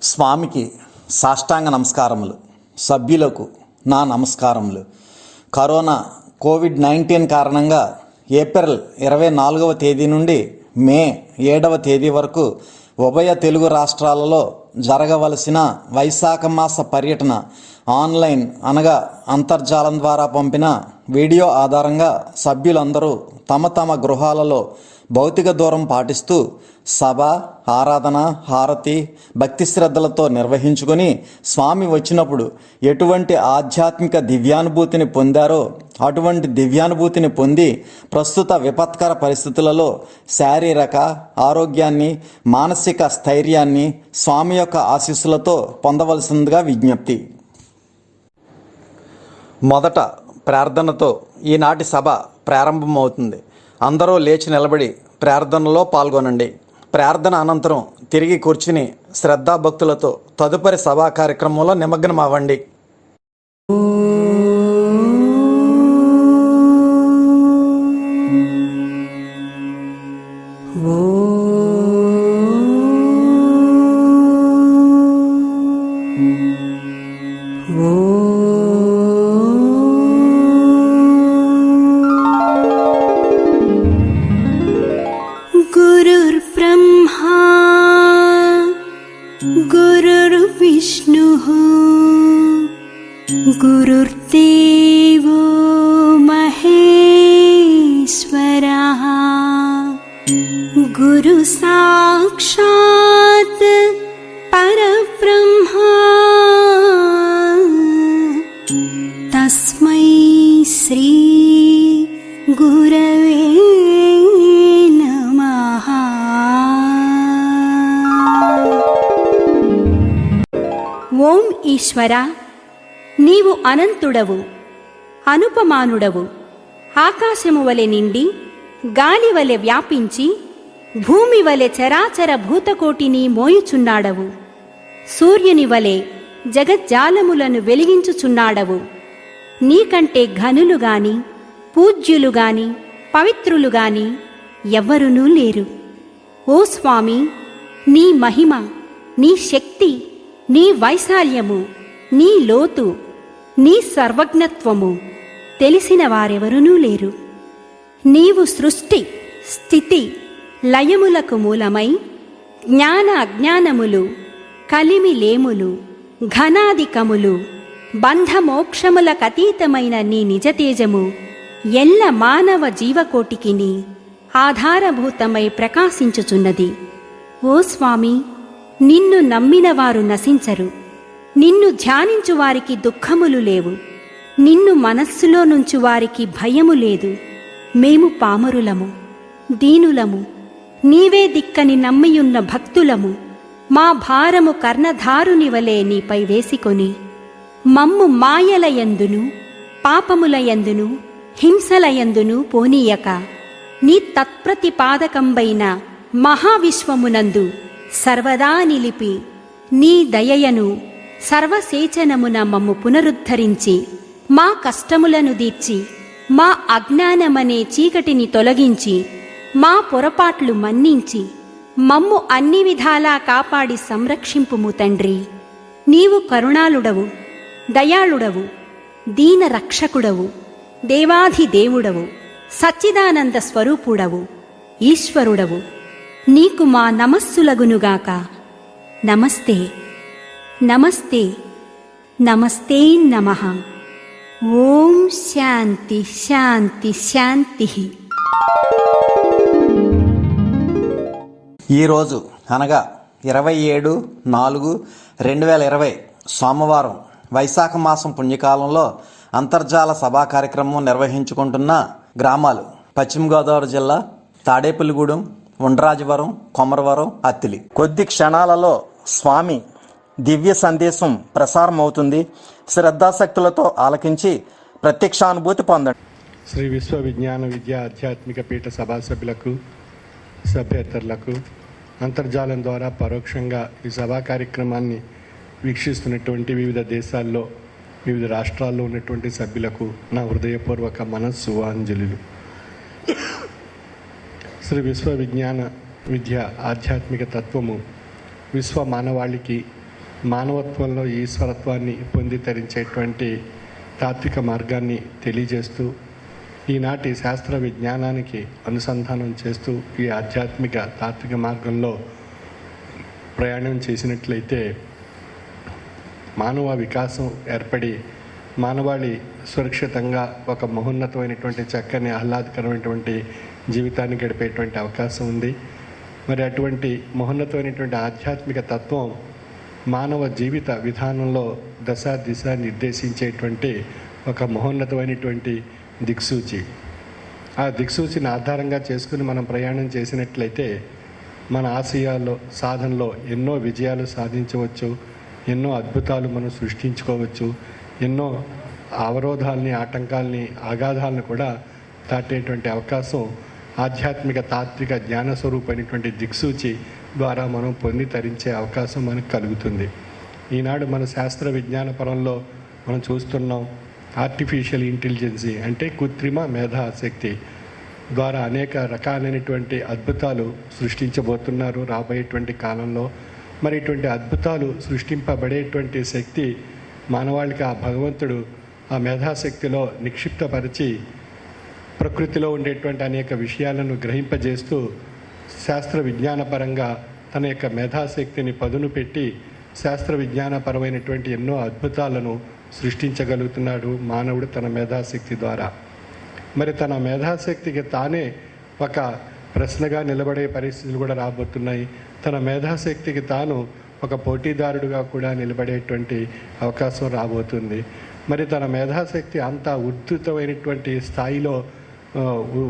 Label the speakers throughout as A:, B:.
A: స్వామికి సాష్టాంగ నమస్కారములు. సభ్యులకు నా నమస్కారములు. కరోనా కోవిడ్-19 కారణంగా ఏప్రిల్ 24వ తేదీ నుండి మే 7వ తేదీ వరకు ఉభయ తెలుగు రాష్ట్రాలలో జరగవలసిన వైశాఖ మాస పర్యటన ఆన్లైన్ అనగా అంతర్జాలం ద్వారా పంపిన వీడియో ఆధారంగా సభ్యులందరూ తమ తమ గృహాలలో భౌతిక దూరం పాటిస్తూ సభ, ఆరాధన, హారతి, భక్తి శ్రద్ధలతో నిర్వహించుకొని స్వామి వచ్చినప్పుడు ఎటువంటి ఆధ్యాత్మిక దివ్యానుభూతిని పొందారో అటువంటి దివ్యానుభూతిని పొంది ప్రస్తుత విపత్కర పరిస్థితులలో శారీరక ఆరోగ్యాన్ని, మానసిక స్థైర్యాన్ని స్వామి యొక్క ఆశీస్సులతో పొందవలసిందిగా విజ్ఞప్తి. మొదట ప్రార్థనతో ఈనాటి సభ ప్రారంభమవుతుంది. అందరూ లేచి నిలబడి ప్రార్థనలో పాల్గొనండి. ప్రార్థన అనంతరం తిరిగి కూర్చుని శ్రద్ధాభక్తులతో తదుపరి సభా కార్యక్రమంలో నిమగ్నం అవ్వండి.
B: गुरुर्ब्रह्मा गुरुर्विष्णुः गुरुर्देवो महेश्वरः गुरु साक्षात् परब्रह्मा तस्मै श्री गुरवे ఓం ఈశ్వర, నీవు అనంతుడవు, అనుపమానుడవు. ఆకాశము వలె నిండి గాలి వలె వ్యాపించి భూమి వలె చరాచర భూతకోటిని మోయుచున్నాడవు. సూర్యుని వలె జగజ్జాలములను వెలిగించుచున్నాడవు. నీకంటే ఘనులు గాని, పూజ్యులు గాని, పవిత్రులు గాని ఎవ్వరునూ లేరు. ఓ స్వామి, నీ మహిమ, నీ శక్తి, నీ వైశాల్యము, నీ లోతు, నీ సర్వజ్ఞత్వము తెలిసిన వారెవరునూ లేరు. నీవు సృష్టి, స్థితి, లయములకు మూలమై జ్ఞాన అజ్ఞానములు, కలిమిలేములు, ఘనాధికములు, బంధమోక్షములకతీతమైన నీ నిజతేజము ఎల్ల మానవ జీవకోటికిని ఆధారభూతమై ప్రకాశించుచున్నది. ఓ స్వామి, నిన్ను నమ్మిన వారు నశించరు. నిన్ను ధ్యానించు వారికి దుఃఖములు లేవు. నిన్ను మనస్సులో నుంచి వారికి భయము లేదు. మేము పామరులము, దీనులము, నీవే దిక్కని నమ్మియున్న భక్తులము. మా భారము కర్ణధారుని వలె నీపై వేసికొని మమ్ము మాయలయందును, పాపములయందును, హింసలయందును పోనీయక నీ తత్ప్రతిపాదకంబైన మహావిశ్వమునందు సర్వదా నిలిపి నీ దయయను సర్వసేచనమున మమ్ము పునరుద్ధరించి మా కష్టములను దీర్చి మా అజ్ఞానమనే చీకటిని తొలగించి మా పొరపాట్లు మన్నించి మమ్ము అన్ని విధాలా కాపాడి సంరక్షింపుము తండ్రి. నీవు కరుణాళుడవు, దయాళుడవు, దీన రక్షకుడవు, దేవాధిదేవుడవు, సచ్చిదానంద స్వరూపుడవు, ఈశ్వరుడవు. నీకు మా నమస్సులగునుగాక. నమస్తే నమస్తే నమస్తే నమః. ఓం శాంతి శాంతి శాంతి.
A: ఈరోజు అనగా 27/4/2020 సోమవారం వైశాఖ మాసం పుణ్యకాలంలో అంతర్జాల సభా కార్యక్రమం నిర్వహించుకుంటున్న గ్రామాలు పశ్చిమ గోదావరి జిల్లా తాడేపల్లిగూడెం, ఉండ్రాజవరం, కొమరవరం, అత్తిలి. కొద్ది క్షణాలలో స్వామి దివ్య సందేశం ప్రసారం అవుతుంది. శ్రద్ధాశక్తులతో ఆలకించి ప్రత్యక్షానుభూతి పొందండి.
C: శ్రీ విశ్వ విజ్ఞాన విద్యా ఆధ్యాత్మిక పీఠ సభా సభ్యులకు, సభ్యేతరులకు, అంతర్జాలం ద్వారా పరోక్షంగా ఈ సభా కార్యక్రమాన్ని వీక్షిస్తున్నటువంటి వివిధ దేశాల్లో, వివిధ రాష్ట్రాల్లో ఉన్నటువంటి సభ్యులకు నా హృదయపూర్వక మనస్సువాంజలులు. శ్రీ విశ్వ విజ్ఞాన విద్య ఆధ్యాత్మిక తత్వము విశ్వ మానవాళికి మానవత్వంలో ఈశ్వరత్వాన్ని పొంది తరించేటువంటి తాత్విక మార్గాన్ని తెలియజేస్తూ ఈనాటి శాస్త్ర విజ్ఞానానికి అనుసంధానం చేస్తూ ఈ ఆధ్యాత్మిక తాత్విక మార్గంలో ప్రయాణం చేసినట్లయితే మానవ వికాసం ఏర్పడి మానవాళి సురక్షితంగా ఒక మహోన్నతమైనటువంటి చక్కని ఆహ్లాదకరమైనటువంటి జీవితాన్ని గడిపేటువంటి అవకాశం ఉంది. మరి అటువంటి మహోన్నతమైనటువంటి ఆధ్యాత్మిక తత్వం మానవ జీవిత విధానంలో దశ దిశ నిర్దేశించేటువంటి ఒక మహోన్నతమైనటువంటి దిక్సూచి. ఆ దిక్సూచిని ఆధారంగా చేసుకుని మనం ప్రయాణం చేసినట్లయితే మన ఆశయాల్లో సాధనలో ఎన్నో విజయాలు సాధించవచ్చు, ఎన్నో అద్భుతాలు మనం సృష్టించుకోవచ్చు, ఎన్నో అవరోధాలని, ఆటంకాలని, అగాధాలను కూడా దాటేటువంటి అవకాశం ఆధ్యాత్మిక తాత్విక జ్ఞాన స్వరూపమైనటువంటి దిక్సూచి ద్వారా మనం పొంది తరించే అవకాశం మనకు కలుగుతుంది. ఈనాడు మన శాస్త్ర విజ్ఞాన పరంలో మనం చూస్తున్నాం ఆర్టిఫిషియల్ ఇంటెలిజెన్సీ అంటే కృత్రిమ మేధాశక్తి ద్వారా అనేక రకాలైనటువంటి అద్భుతాలు సృష్టించబోతున్నారు రాబోయేటువంటి కాలంలో. మరి ఇటువంటి అద్భుతాలు సృష్టింపబడేటువంటి శక్తి మానవాళికి ఆ భగవంతుడు ఆ మేధాశక్తిలో నిక్షిప్తపరిచి ప్రకృతిలో ఉండేటువంటి అనేక విషయాలను గ్రహింపజేస్తూ శాస్త్ర విజ్ఞానపరంగా తన యొక్క మేధాశక్తిని పదును పెట్టి శాస్త్ర విజ్ఞానపరమైనటువంటి ఎన్నో అద్భుతాలను సృష్టించగలుగుతున్నాడు మానవుడు తన మేధాశక్తి ద్వారా. మరి తన మేధాశక్తికి తానే ఒక ప్రశ్నగా నిలబడే పరిస్థితులు కూడా రాబోతున్నాయి. తన మేధాశక్తికి తాను ఒక పోటీదారుడుగా కూడా నిలబడేటువంటి అవకాశం రాబోతుంది. మరి తన మేధాశక్తి అంత ఉద్ధృతమైనటువంటి స్థాయిలో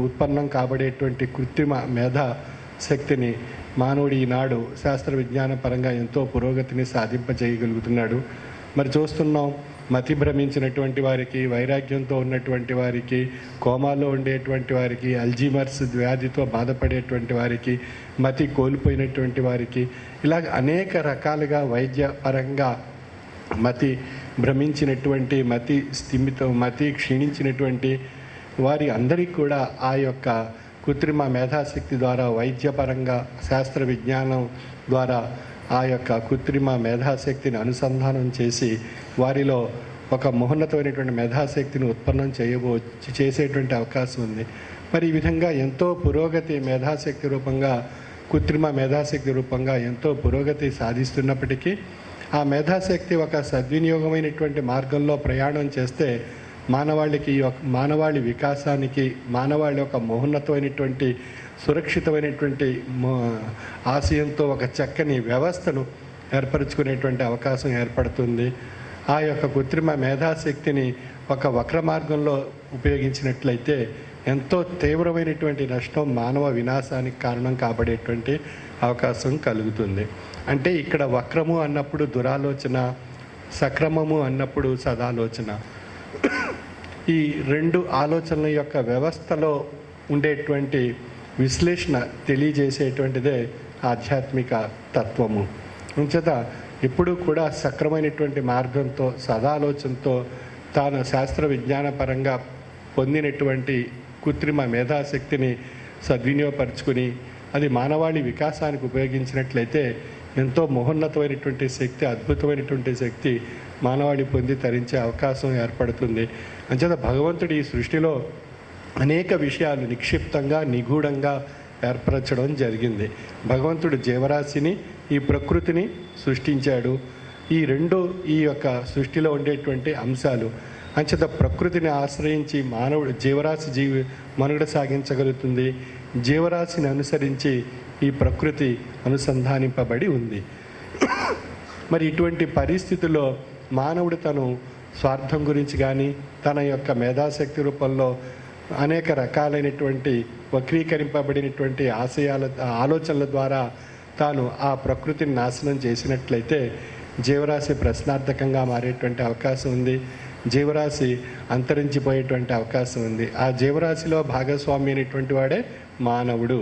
C: ఉత్పన్నం కాబడేటువంటి కృత్రిమ మేధాశక్తిని మానవుడు ఈనాడు శాస్త్ర విజ్ఞాన పరంగా ఎంతో పురోగతిని సాధింపజేయగలుగుతున్నాడు. మరి చూస్తున్నాం మతి భ్రమించినటువంటి వారికి, వైరాగ్యంతో ఉన్నటువంటి వారికి, కోమాలో ఉండేటువంటి వారికి, అల్జీమర్స్ వ్యాధితో బాధపడేటువంటి వారికి, మతి కోల్పోయినటువంటి వారికి, ఇలా అనేక రకాలుగా వైద్య పరంగా మతి భ్రమించినటువంటి, మతి క్షీణించినటువంటి వారి అందరికీ కూడా ఆ యొక్క కృత్రిమ మేధాశక్తి ద్వారా వైద్యపరంగా శాస్త్ర విజ్ఞానం ద్వారా ఆ యొక్క కృత్రిమ మేధాశక్తిని అనుసంధానం చేసి వారిలో ఒక మహోన్నతమైనటువంటి మేధాశక్తిని ఉత్పన్నం చేసేటువంటి అవకాశం ఉంది. మరి ఈ విధంగా ఎంతో పురోగతి మేధాశక్తి రూపంగా, కృత్రిమ మేధాశక్తి రూపంగా ఎంతో పురోగతి సాధిస్తున్నప్పటికీ ఆ మేధాశక్తి ఒక సద్వినియోగమైనటువంటి మార్గంలో ప్రయాణం చేస్తే మానవాళి వికాసానికి, మానవాళి ఒక మహోన్నతమైనటువంటి సురక్షితమైనటువంటి ఆశయంతో ఒక చక్కని వ్యవస్థను ఏర్పరచుకునేటువంటి అవకాశం ఏర్పడుతుంది. ఆ యొక్క కృత్రిమ మేధాశక్తిని ఒక వక్ర మార్గంలో ఉపయోగించినట్లయితే ఎంతో తీవ్రమైనటువంటి నష్టం, మానవ వినాశానికి కారణం కాబడేటువంటి అవకాశం కలుగుతుంది. అంటే ఇక్కడ వక్రము అన్నప్పుడు దురాలోచన, సక్రమము అన్నప్పుడు సదాలోచన. ఈ రెండు ఆలోచనల యొక్క వ్యవస్థలో ఉండేటువంటి విశ్లేషణ తెలియజేసేటువంటిదే ఆధ్యాత్మిక తత్వము. అంచేత ఎప్పుడూ కూడా సక్రమైనటువంటి మార్గంతో, సదాలోచనతో తాను శాస్త్ర విజ్ఞాన పరంగా పొందినటువంటి కృత్రిమ మేధాశక్తిని సద్వినియోగపరుచుకుని అది మానవాళి వికాసానికి ఉపయోగించినట్లయితే ఎంతో మహోన్నతమైనటువంటి శక్తి, అద్భుతమైనటువంటి శక్తి మానవాళి పొంది తరించే అవకాశం ఏర్పడుతుంది. అంచేత భగవంతుడు ఈ సృష్టిలో అనేక విషయాలు నిక్షిప్తంగా, నిగూఢంగా ఏర్పరచడం జరిగింది. భగవంతుడు జీవరాశిని, ఈ ప్రకృతిని సృష్టించాడు. ఈ రెండు ఈ యొక్క సృష్టిలో ఉండేటువంటి అంశాలు. అంచేత ప్రకృతిని ఆశ్రయించి జీవరాశి మనుగడ సాగించగలుగుతుంది. జీవరాశిని అనుసరించి ఈ ప్రకృతి అనుసంధానింపబడి ఉంది. మరి ఇటువంటి పరిస్థితుల్లో మానవుడు తను స్వార్థం గురించి కానీ, తన యొక్క మేధాశక్తి రూపంలో అనేక రకాలైనటువంటి వక్రీకరింపబడినటువంటి ఆలోచనల ద్వారా తాను ఆ ప్రకృతిని నాశనం చేసినట్లయితే జీవరాశి ప్రశ్నార్థకంగా మారేటువంటి అవకాశం ఉంది. జీవరాశి అంతరించిపోయేటువంటి అవకాశం ఉంది. ఆ జీవరాశిలో భాగస్వామి అయినటువంటి వాడే మానవుడు.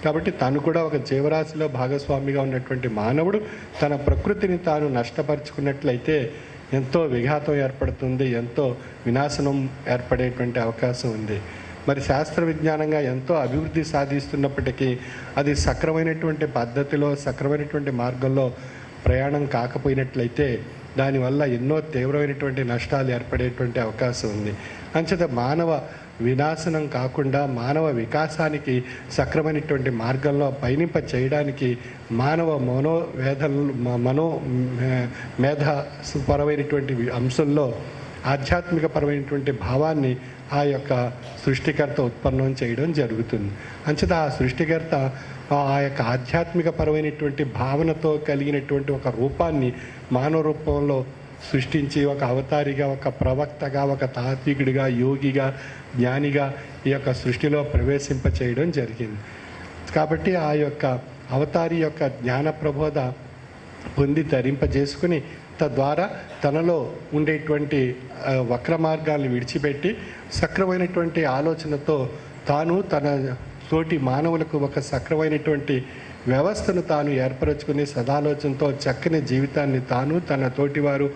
C: కాబట్టి తను కూడా ఒక జీవరాశిలో భాగస్వామిగా ఉన్నటువంటి మానవుడు తన ప్రకృతిని తాను నష్టపరుచుకున్నట్లయితే ఎంతో విఘాతం ఏర్పడుతుంది, ఎంతో వినాశనం ఏర్పడేటువంటి అవకాశం ఉంది. మరి శాస్త్ర విజ్ఞానంగా ఎంతో అభివృద్ధి సాధిస్తున్నప్పటికీ అది సక్రమైనటువంటి పద్ధతిలో, సక్రమైనటువంటి మార్గంలో ప్రయాణం కాకపోయినట్లయితే దానివల్ల ఎన్నో తీవ్రమైనటువంటి నష్టాలు ఏర్పడేటువంటి అవకాశం ఉంది. అంచేత మానవ వినాశనం కాకుండా మానవ వికాసానికి సక్రమైనటువంటి మార్గంలో పయనింప చేయడానికి మానవ మేధపరమైనటువంటి అంశంలో ఆధ్యాత్మిక పరమైనటువంటి భావాన్ని ఆ యొక్క సృష్టికర్త ఉత్పన్నం చేయడం జరుగుతుంది. అంచేత ఆ సృష్టికర్త ఆ యొక్క ఆధ్యాత్మిక పరమైనటువంటి భావనతో కలిగినటువంటి ఒక రూపాన్ని మానవ రూపంలో సృష్టించి ఒక అవతారిగా, ఒక ప్రవక్తగా, ఒక తాత్వికుడిగా, యోగిగా, జ్ఞానిగా ఈ యొక్క సృష్టిలో ప్రవేశింప చేయడం జరిగింది. కాబట్టి ఆ యొక్క అవతారి యొక్క జ్ఞాన ప్రబోధ పొంది ధరింపజేసుకుని తద్వారా తనలో ఉండేటువంటి వక్ర మార్గాలను విడిచిపెట్టి సక్రమైనటువంటి ఆలోచనతో తాను తన తోటి మానవులకు ఒక సక్రమైనటువంటి వ్యవస్థను తాను ఏర్పరచుకుని సదాలోచనతో చక్కని జీవితాన్ని తాను తన తోటివారు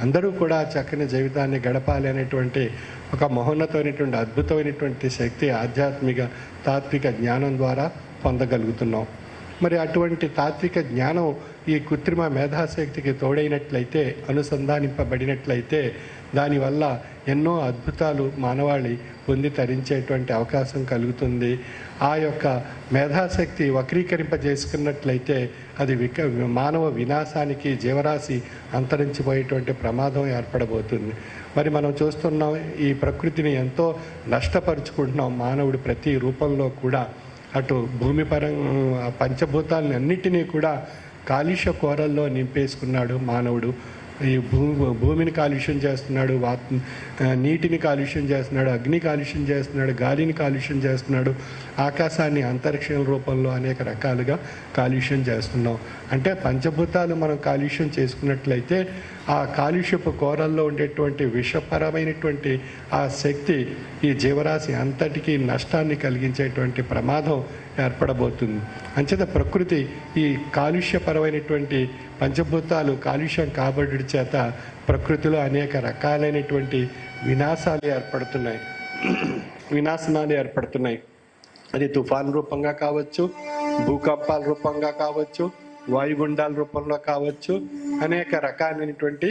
C: అందరూ కూడా చక్కని జీవితాన్ని గడపాలి అనేటువంటి ఒక మహోన్నతమైనటువంటి అద్భుతమైనటువంటి శక్తి ఆధ్యాత్మిక తాత్విక జ్ఞానం ద్వారా పొందగలుగుతున్నాం. మరి అటువంటి తాత్విక జ్ఞానం ఈ కృత్రిమ మేధాశక్తికి తోడైనట్లయితే, అనుసంధానింపబడినట్లయితే దానివల్ల ఎన్నో అద్భుతాలు మానవాళి పొంది తరించేటువంటి అవకాశం కలుగుతుంది. ఆ యొక్క మేధాశక్తి వక్రీకరింపజేసుకున్నట్లయితే అది మానవ వినాశానికి, జీవరాశి అంతరించిపోయేటువంటి ప్రమాదం ఏర్పడబోతుంది. మరి మనం చూస్తున్నాం, ఈ ప్రకృతిని ఎంతో నష్టపరుచుకుంటున్నాం. మానవుడు ప్రతి రూపంలో కూడా అటు భూమి పంచభూతాలని అన్నిటినీ కూడా కాలుష్య కోరల్లో నింపేసుకున్నాడు మానవుడు. ఈ భూమిని కాలుష్యం చేస్తున్నాడు, నీటిని కాలుష్యం చేస్తున్నాడు, అగ్ని కాలుష్యం చేస్తున్నాడు, గాలిని కాలుష్యం చేస్తున్నాడు, ఆకాశాన్ని అంతరిక్షం రూపంలో అనేక రకాలుగా కాలుష్యం చేస్తున్నాం. అంటే పంచభూతాలు మనం కాలుష్యం చేసుకున్నట్లయితే ఆ కాలుష్యపు కోరల్లో ఉండేటువంటి విషపరమైనటువంటి ఆ శక్తి ఈ జీవరాశి అంతటికీ నష్టాన్ని కలిగించేటువంటి ప్రమాదం ఏర్పడబోతుంది. అంచేత ప్రకృతి ఈ కాలుష్యపరమైనటువంటి పంచభూతాలు కాలుష్యం కాబడి చేత ప్రకృతిలో అనేక రకాలైనటువంటి వినాశాలు ఏర్పడుతున్నాయి. అది తుఫాన్ రూపంగా కావచ్చు, భూకంపాల రూపంగా కావచ్చు, వాయుగుండాల రూపంలో కావచ్చు, అనేక రకాలైనటువంటి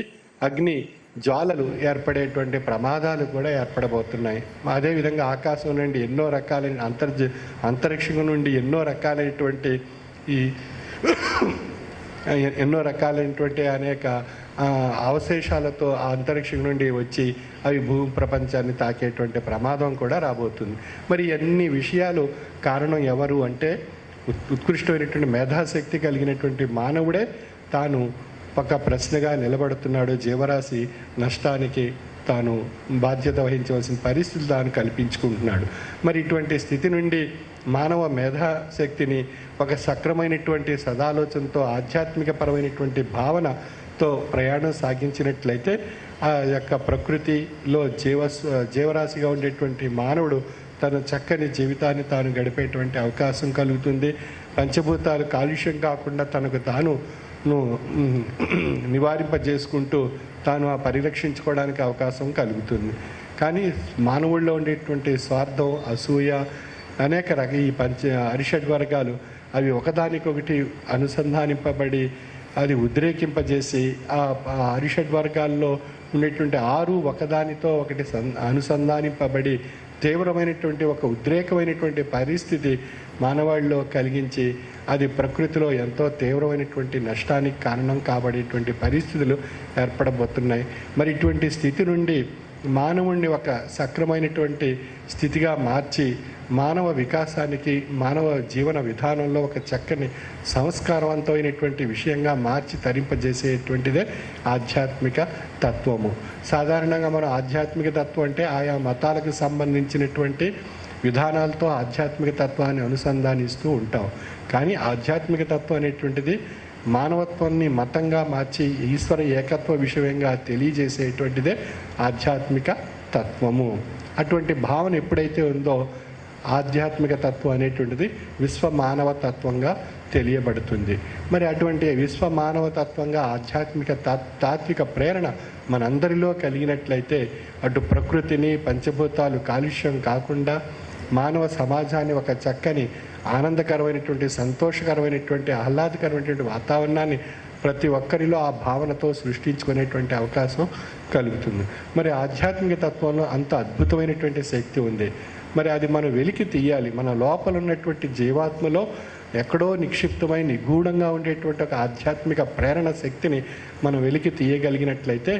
C: అగ్ని జ్వాలలు ఏర్పడేటువంటి ప్రమాదాలు కూడా ఏర్పడబోతున్నాయి. అదేవిధంగా ఆకాశం నుండి ఎన్నో రకాలైన అంతరిక్షం నుండి ఎన్నో రకాలైనటువంటి అనేక అవశేషాలతో ఆ అంతరిక్షం నుండి వచ్చి అవి భూమి ప్రపంచాన్ని తాకేటువంటి ప్రమాదం కూడా రాబోతుంది. మరి అన్ని విషయాలు కారణం ఎవరు అంటే ఉత్కృష్టమైనటువంటి మేధాశక్తి కలిగినటువంటి మానవుడే తాను ఒక ప్రశ్నగా నిలబడుతున్నాడు. జీవరాశి నష్టానికి తాను బాధ్యత వహించవలసిన పరిస్థితి తాను కల్పించుకుంటున్నాడు. మరి ఇటువంటి స్థితి నుండి మానవ మేధాశక్తిని ఒక సక్రమైనటువంటి సదాలోచనతో ఆధ్యాత్మిక పరమైనటువంటి భావనతో ప్రయాణం సాగించినట్లయితే ఆ యొక్క ప్రకృతిలో జీవరాశిగా ఉండేటువంటి మానవుడు తన చక్కని జీవితాన్ని తాను గడిపేటువంటి అవకాశం కలుగుతుంది. పంచభూతాలు కాలుష్యం కాకుండా తనకు తాను నివారింపజేసుకుంటూ తాను ఆ పరిరక్షించుకోవడానికి అవకాశం కలుగుతుంది. కానీ మానవుల్లో ఉండేటువంటి స్వార్థం, అసూయ, అనేక ఈ అరిషడ్ వర్గాలు అవి ఒకదానికొకటి అనుసంధానింపబడి అది ఉద్రేకింపజేసి ఆ అరిషడ్ వర్గాల్లో ఉండేటువంటి 6 ఒకదానితో ఒకటి అనుసంధానింపబడి తీవ్రమైనటువంటి ఒక ఉద్రేకమైనటువంటి పరిస్థితి మానవాళిలో కలిగించి అది ప్రకృతిలో ఎంతో తీవ్రమైనటువంటి నష్టానికి కారణం కాబడేటువంటి పరిస్థితులు ఏర్పడబోతున్నాయి. మరి ఇటువంటి స్థితి నుండి మానవుణ్ణి ఒక సక్రమైనటువంటి స్థితిగా మార్చి మానవ వికాసానికి, మానవ జీవన విధానంలో ఒక చక్కని సంస్కారవంతమైనటువంటి విషయంగా మార్చి తరింపజేసేటువంటిదే ఆధ్యాత్మిక తత్వము. సాధారణంగా మనం ఆధ్యాత్మిక తత్వం అంటే ఆయా మతాలకు సంబంధించినటువంటి విధానాలతో ఆధ్యాత్మిక తత్వాన్ని అనుసంధానిస్తూ ఉంటాం. కానీ ఆధ్యాత్మిక తత్వం అనేటువంటిది మానవత్వాన్ని మతంగా మార్చి ఈశ్వర ఏకత్వ విషయంగా తెలియజేసేటువంటిదే ఆధ్యాత్మిక తత్వము. అటువంటి భావన ఎప్పుడైతే ఉందో ఆధ్యాత్మిక తత్వం అనేటువంటిది విశ్వ మానవ తత్వంగా తెలియబడుతుంది. మరి అటువంటి విశ్వ మానవ తత్వంగా ఆధ్యాత్మిక తాత్విక ప్రేరణ మనందరిలో కలిగినట్లయితే అటు ప్రకృతిని, పంచభూతాలు కాలుష్యం కాకుండా మానవ సమాజాన్ని ఒక చక్కని ఆనందకరమైనటువంటి, సంతోషకరమైనటువంటి, ఆహ్లాదకరమైనటువంటి వాతావరణాన్ని ప్రతి ఒక్కరిలో ఆ భావనతో సృష్టించుకునేటువంటి అవకాశం కలుగుతుంది. మరి ఆధ్యాత్మిక తత్వంలో అంత అద్భుతమైనటువంటి శక్తి ఉంది. మరి అది మనం వెలికి తీయాలి. మన లోపల ఉన్నటువంటి జీవాత్మలో ఎక్కడో నిక్షిప్తమై నిగూఢంగా ఉండేటువంటి ఒక ఆధ్యాత్మిక ప్రేరణ శక్తిని మనం వెలికి తీయగలిగినట్లయితే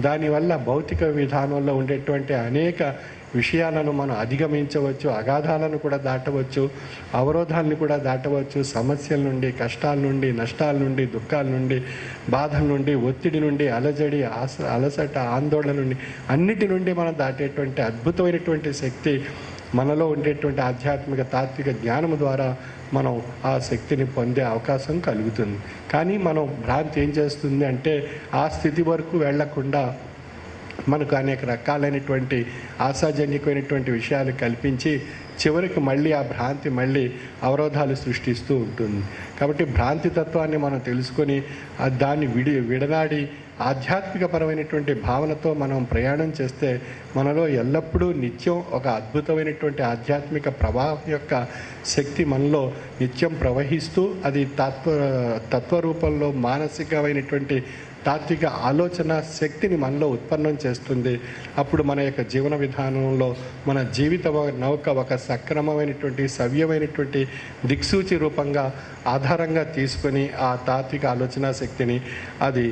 C: దానివల్ల భౌతిక విధానంలో ఉండేటువంటి అనేక విషయాలను మనం అధిగమించవచ్చు, అగాధాలను కూడా దాటవచ్చు, అవరోధాలను కూడా దాటవచ్చు, సమస్యల నుండి, కష్టాల నుండి, నష్టాల నుండి, దుఃఖాల నుండి, బాధల నుండి, ఒత్తిడి నుండి, అలజడి, అలసట, ఆందోళన నుండి అన్నిటి నుండి మనం దాటేటువంటి అద్భుతమైనటువంటి శక్తి మనలో ఉండేటువంటి ఆధ్యాత్మిక తాత్విక జ్ఞానము ద్వారా మనం ఆ శక్తిని పొందే అవకాశం కలుగుతుంది. కానీ మనం భ్రాంతి ఏం చేస్తుంది అంటే ఆ స్థితి వరకు వెళ్లకుండా మనకు అనేక రకాలైనటువంటి ఆశాజన్యకమైనటువంటి విషయాలు కల్పించి చివరికి మళ్ళీ ఆ భ్రాంతి మళ్ళీ అవరోధాలు సృష్టిస్తూ ఉంటుంది. కాబట్టి భ్రాంతి తత్వాన్ని మనం తెలుసుకొని దాన్ని విడనాడి ఆధ్యాత్మికపరమైనటువంటి భావనతో మనం ప్రయాణం చేస్తే మనలో ఎల్లప్పుడూ నిత్యం ఒక అద్భుతమైనటువంటి ఆధ్యాత్మిక ప్రవాహం యొక్క శక్తి మనలో నిత్యం ప్రవహిస్తూ అది తత్వరూపంలో మానసికమైనటువంటి తాత్విక ఆలోచన శక్తిని మనలో ఉత్పన్నం చేస్తుంది. అప్పుడు మన యొక్క జీవన విధానంలో మన జీవిత నౌక ఒక సక్రమమైనటువంటి సవ్యమైనటువంటి దిక్సూచి రూపంగా ఆధారంగా తీసుకొని ఆ తాత్విక ఆలోచన శక్తిని అది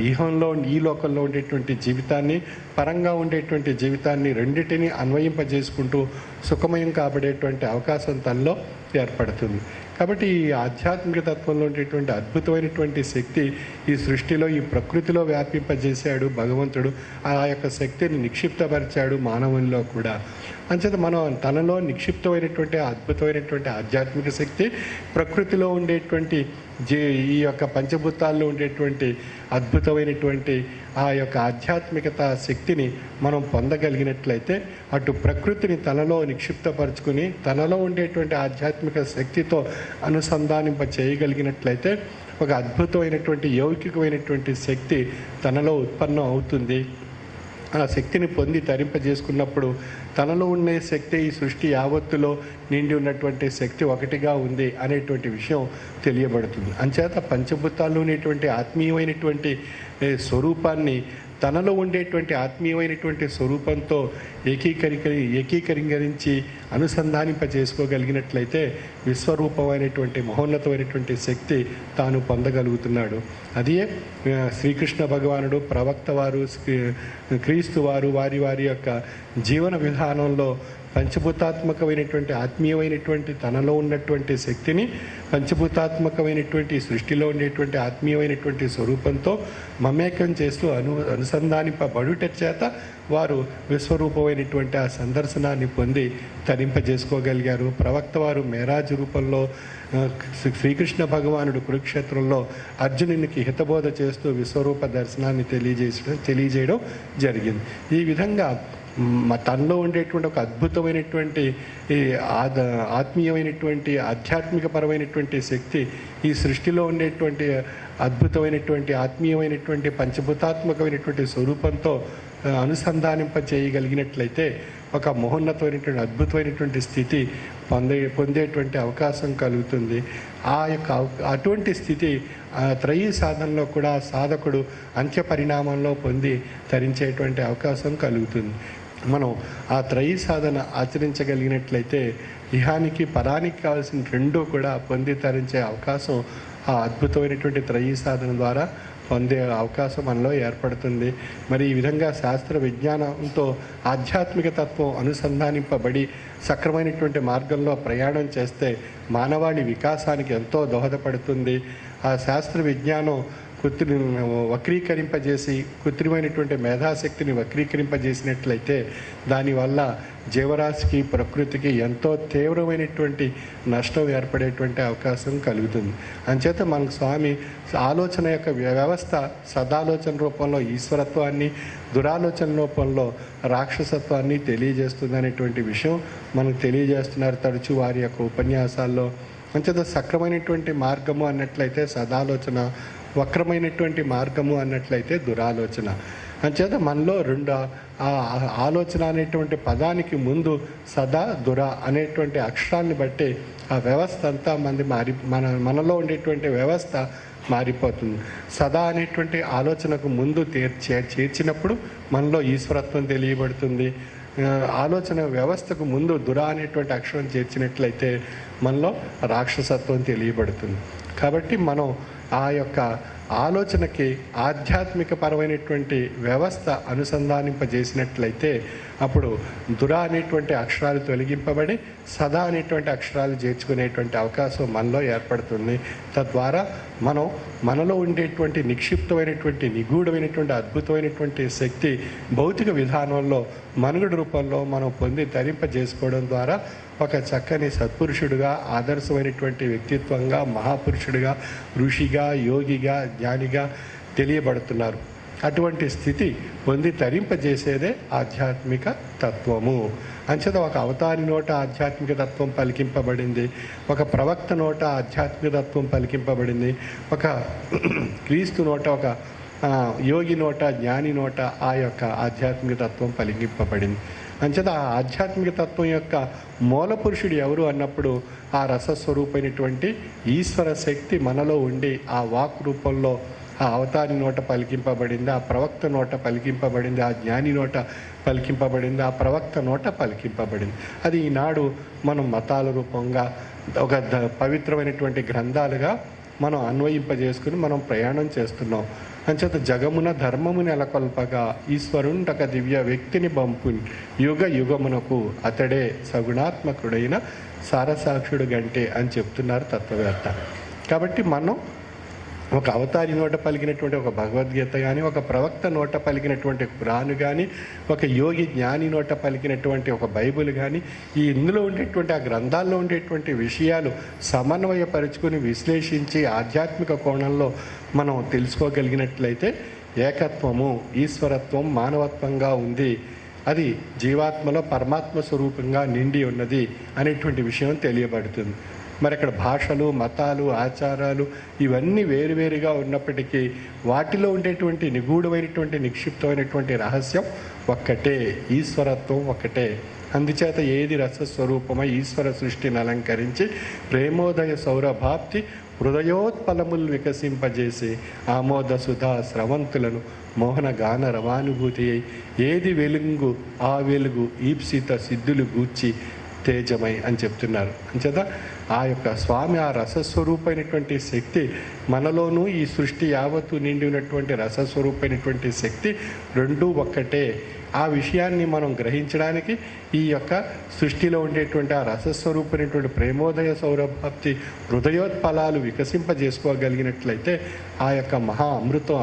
C: ఈహంలో ఈ లోకంలో ఉండేటువంటి జీవితాన్ని, పరంగా ఉండేటువంటి జీవితాన్ని రెండింటినీ అన్వయింపజేసుకుంటూ సుఖమయం కాబడేటువంటి అవకాశం తనలో ఏర్పడుతుంది. కాబట్టి ఈ ఆధ్యాత్మిక తత్వంలో ఉండేటువంటి అద్భుతమైనటువంటి శక్తి ఈ సృష్టిలో, ఈ ప్రకృతిలో వ్యాపింపజేశాడు భగవంతుడు. ఆ యొక్క శక్తిని నిక్షిప్తపరిచాడు మానవుల్లో కూడా. అంచేత మనం తనలో నిక్షిప్తమైనటువంటి అద్భుతమైనటువంటి ఆధ్యాత్మిక శక్తి, ప్రకృతిలో ఉండేటువంటి ఈ యొక్క పంచభూతాల్లో ఉండేటువంటి అద్భుతమైనటువంటి ఆ యొక్క ఆధ్యాత్మికత శక్తిని మనం పొందగలిగినట్లయితే అటు ప్రకృతిని తనలో నిక్షిప్తపరుచుకుని తనలో ఉండేటువంటి ఆధ్యాత్మిక శక్తితో అనుసంధానింప చేయగలిగినట్లయితే ఒక అద్భుతమైనటువంటి యౌకికమైనటువంటి శక్తి తనలో ఉత్పన్నం అవుతుంది. ఆ శక్తిని పొంది తరింపజేసుకున్నప్పుడు తనలో ఉండే శక్తి ఈ సృష్టి యావత్తులో నిండి ఉన్నటువంటి శక్తి ఒకటిగా ఉంది అనేటువంటి విషయం తెలియబడుతుంది. అంచేత పంచభూతాల్లో ఉండేటువంటి ఆత్మీయమైనటువంటి స్వరూపాన్ని తనలో ఉండేటువంటి ఆత్మీయమైనటువంటి స్వరూపంతో ఏకీకరించి అనుసంధానింప చేసుకోగలిగినట్లయితే విశ్వరూపమైనటువంటి మహోన్నతమైనటువంటి శక్తి తాను పొందగలుగుతున్నాడు. అదే శ్రీకృష్ణ భగవానుడు, ప్రవక్త వారు, క్రీస్తు వారు వారి యొక్క జీవన విధానంలో పంచభూతాత్మకమైనటువంటి ఆత్మీయమైనటువంటి తనలో ఉన్నటువంటి శక్తిని పంచభూతాత్మకమైనటువంటి సృష్టిలో ఉండేటువంటి ఆత్మీయమైనటువంటి స్వరూపంతో మమేకం చేస్తూ అనుసంధానింపబడుట చేత వారు విశ్వరూపమైనటువంటి ఆ సందర్శనాన్ని పొంది తరింపజేసుకోగలిగారు. ప్రవక్త వారు మేరాజు రూపంలో శ్రీకృష్ణ భగవానుడు కురుక్షేత్రంలో అర్జునునికి హితబోధ చేస్తూ విశ్వరూప దర్శనాన్ని తెలియజేయడం జరిగింది. ఈ విధంగా తనలో ఉండేటువంటి ఒక అద్భుతమైనటువంటి ఆత్మీయమైనటువంటి ఆధ్యాత్మికపరమైనటువంటి శక్తి ఈ సృష్టిలో ఉండేటువంటి అద్భుతమైనటువంటి ఆత్మీయమైనటువంటి పంచభూతాత్మకమైనటువంటి స్వరూపంతో అనుసంధానింప చేయగలిగినట్లయితే ఒక మహోన్నతమైనటువంటి అద్భుతమైనటువంటి స్థితి పొందేటువంటి అవకాశం కలుగుతుంది. ఆ యొక్క అటువంటి స్థితి త్రయీ సాధనలో కూడా సాధకుడు అంత్య పరిణామంలో పొంది తరించేటువంటి అవకాశం కలుగుతుంది. మనం ఆ త్రయీ సాధన ఆచరించగలిగినట్లయితే ఇహానికి పరానికి కావాల్సిన రెండూ కూడా పొంది తరించే అవకాశం ఆ అద్భుతమైనటువంటి త్రయీ సాధన ద్వారా పొందే అవకాశం మనలో ఏర్పడుతుంది. మరి ఈ విధంగా శాస్త్ర విజ్ఞానంతో ఆధ్యాత్మిక తత్వం అనుసంధానింపబడి సక్రమైనటువంటి మార్గంలో ప్రయాణం చేస్తే మానవాళి వికాసానికి ఎంతో దోహదపడుతుంది. ఆ శాస్త్ర విజ్ఞానం వక్రీకరింపజేసి కృత్రిమైనటువంటి మేధాశక్తిని వక్రీకరింపజేసినట్లయితే దానివల్ల జీవరాశికి, ప్రకృతికి ఎంతో తీవ్రమైనటువంటి నష్టం ఏర్పడేటువంటి అవకాశం కలుగుతుంది. అంచేత మనకు స్వామి ఆలోచన యొక్క వ్యవస్థ సదాలోచన రూపంలో ఈశ్వరత్వాన్ని, దురాలోచన రూపంలో రాక్షసత్వాన్ని తెలియజేస్తుంది అనేటువంటి విషయం మనకు తెలియజేస్తున్నారు తరచూ వారి యొక్క ఉపన్యాసాల్లో. అంచేత సక్రమైనటువంటి మార్గము అన్నట్లయితే సదాలోచన, వక్రమైనటువంటి మార్గము అన్నట్లయితే దురాలోచన. అంచేత మనలో రెండు ఆలోచన అనేటువంటి పదానికి ముందు సదా దుర అనేటువంటి అక్షరాన్ని బట్టి ఆ వ్యవస్థ అంతా మనలో ఉండేటువంటి వ్యవస్థ మారిపోతుంది. సదా అనేటువంటి ఆలోచనకు ముందు చేర్చినప్పుడు మనలో ఈశ్వరత్వం తెలియబడుతుంది. ఆలోచన వ్యవస్థకు ముందు దుర అనేటువంటి అక్షరం చేర్చినట్లయితే మనలో రాక్షసత్వం తెలియబడుతుంది. కాబట్టి మనం ఆ యొక్క ఆలోచనకి ఆధ్యాత్మిక పరమైనటువంటి వ్యవస్థ అనుసంధానింపజేసినట్లయితే అప్పుడు దుర అనేటువంటి అక్షరాలు తొలగింపబడి సదా అనేటువంటి అక్షరాలు చేర్చుకునేటువంటి అవకాశం మనలో ఏర్పడుతుంది. తద్వారా మనలో ఉండేటువంటి నిక్షిప్తమైనటువంటి నిగూఢమైనటువంటి అద్భుతమైనటువంటి శక్తి భౌతిక విధానంలో మనుగడ రూపంలో మనం పొంది ధరింపజేసుకోవడం ద్వారా ఒక చక్కని సత్పురుషుడిగా, ఆదర్శమైనటువంటి వ్యక్తిత్వంగా, మహాపురుషుడిగా, ఋషిగా, యోగిగా, జ్ఞానిగా తెలియబడుతున్నారు. అటువంటి స్థితి పొంది తరింపజేసేదే ఆధ్యాత్మిక తత్వము. అంచేత ఒక అవతారి నోట ఆధ్యాత్మిక తత్వం పలికింపబడింది, ఒక ప్రవక్త నోట ఆధ్యాత్మిక తత్వం పలికింపబడింది, ఒక క్రీస్తు నోట, ఒక యోగి నోట, జ్ఞాని నోట ఆ యొక్క ఆధ్యాత్మిక తత్వం పలికింపబడింది. అంచేత ఆ ఆధ్యాత్మిక తత్వం యొక్క మూల పురుషుడు ఎవరు అన్నప్పుడు ఆ రసస్వరూపమైనటువంటి ఈశ్వర శక్తి మనలో ఉండి ఆ వాక్ రూపంలో ఆ అవతారి నోట పలికింపబడింది, ఆ ప్రవక్త నోట పలికింపబడింది, ఆ జ్ఞాని నోట పలికింపబడింది, ఆ ప్రవక్త నోట పలికింపబడింది. అది ఈనాడు మనం మతాల రూపంగా ఒక పవిత్రమైనటువంటి గ్రంథాలుగా మనం అన్వయింపజేసుకుని మనం ప్రయాణం చేస్తున్నాం. అంచేత జగమున ధర్మము నెలకొల్పగా ఈశ్వరుండొక దివ్య వ్యక్తిని బంపుని యుగ యుగమునకు అతడే సగుణాత్మకుడైన సారసాక్షుడు గంటే అని చెప్తున్నారు తత్వవేత్త. కాబట్టి మనం ఒక అవతారి నోట పలికినటువంటి ఒక భగవద్గీత కానీ, ఒక ప్రవక్త నోట పలికినటువంటి ఖురాను కానీ, ఒక యోగి జ్ఞాని నోట పలికినటువంటి ఒక బైబిల్ కానీ, ఈ ఇందులో ఉండేటువంటి ఆ గ్రంథాల్లో ఉండేటువంటి విషయాలు సమన్వయపరుచుకొని విశ్లేషించి ఆధ్యాత్మిక కోణంలో మనం తెలుసుకోగలిగినట్లయితే ఏకత్వము, ఈశ్వరత్వం మానవత్వంగా ఉంది, అది జీవాత్మలో పరమాత్మ స్వరూపంగా నిండి ఉన్నది అనేటువంటి విషయం తెలియబడుతుంది. మరి అక్కడ భాషలు, మతాలు, ఆచారాలు ఇవన్నీ వేరువేరుగా ఉన్నప్పటికీ వాటిలో ఉండేటువంటి నిగూఢమైనటువంటి నిక్షిప్తమైనటువంటి రహస్యం ఒక్కటే, ఈశ్వరత్వం ఒక్కటే. అందుచేత ఏది రసస్వరూపమై ఈశ్వర సృష్టిని అలంకరించి ప్రేమోదయ సౌరభాప్తి హృదయోత్పలములు వికసింపజేసి ఆమోద సుధా స్రవంతులను మోహన గాన రవానుభూతి అయి ఏది వెలుగు ఆ వెలుగు ఈప్సిత సిద్ధులు గూర్చి తేజమై అని చెప్తున్నారు. అంచేత ఆ యొక్క స్వామి ఆ రసస్వరూపమైనటువంటి శక్తి మనలోనూ ఈ సృష్టి యావత్తు నిండి ఉన్నటువంటి రసస్వరూపమైనటువంటి శక్తి రెండూ ఒక్కటే. ఆ విషయాన్ని మనం గ్రహించడానికి ఈ యొక్క సృష్టిలో ఉండేటువంటి ఆ రసస్వరూపమైనటువంటి ప్రేమోదయ సౌరభాప్తి హృదయోత్పలాలు వికసింపజేసుకోగలిగినట్లయితే ఆ యొక్క మహా అమృతం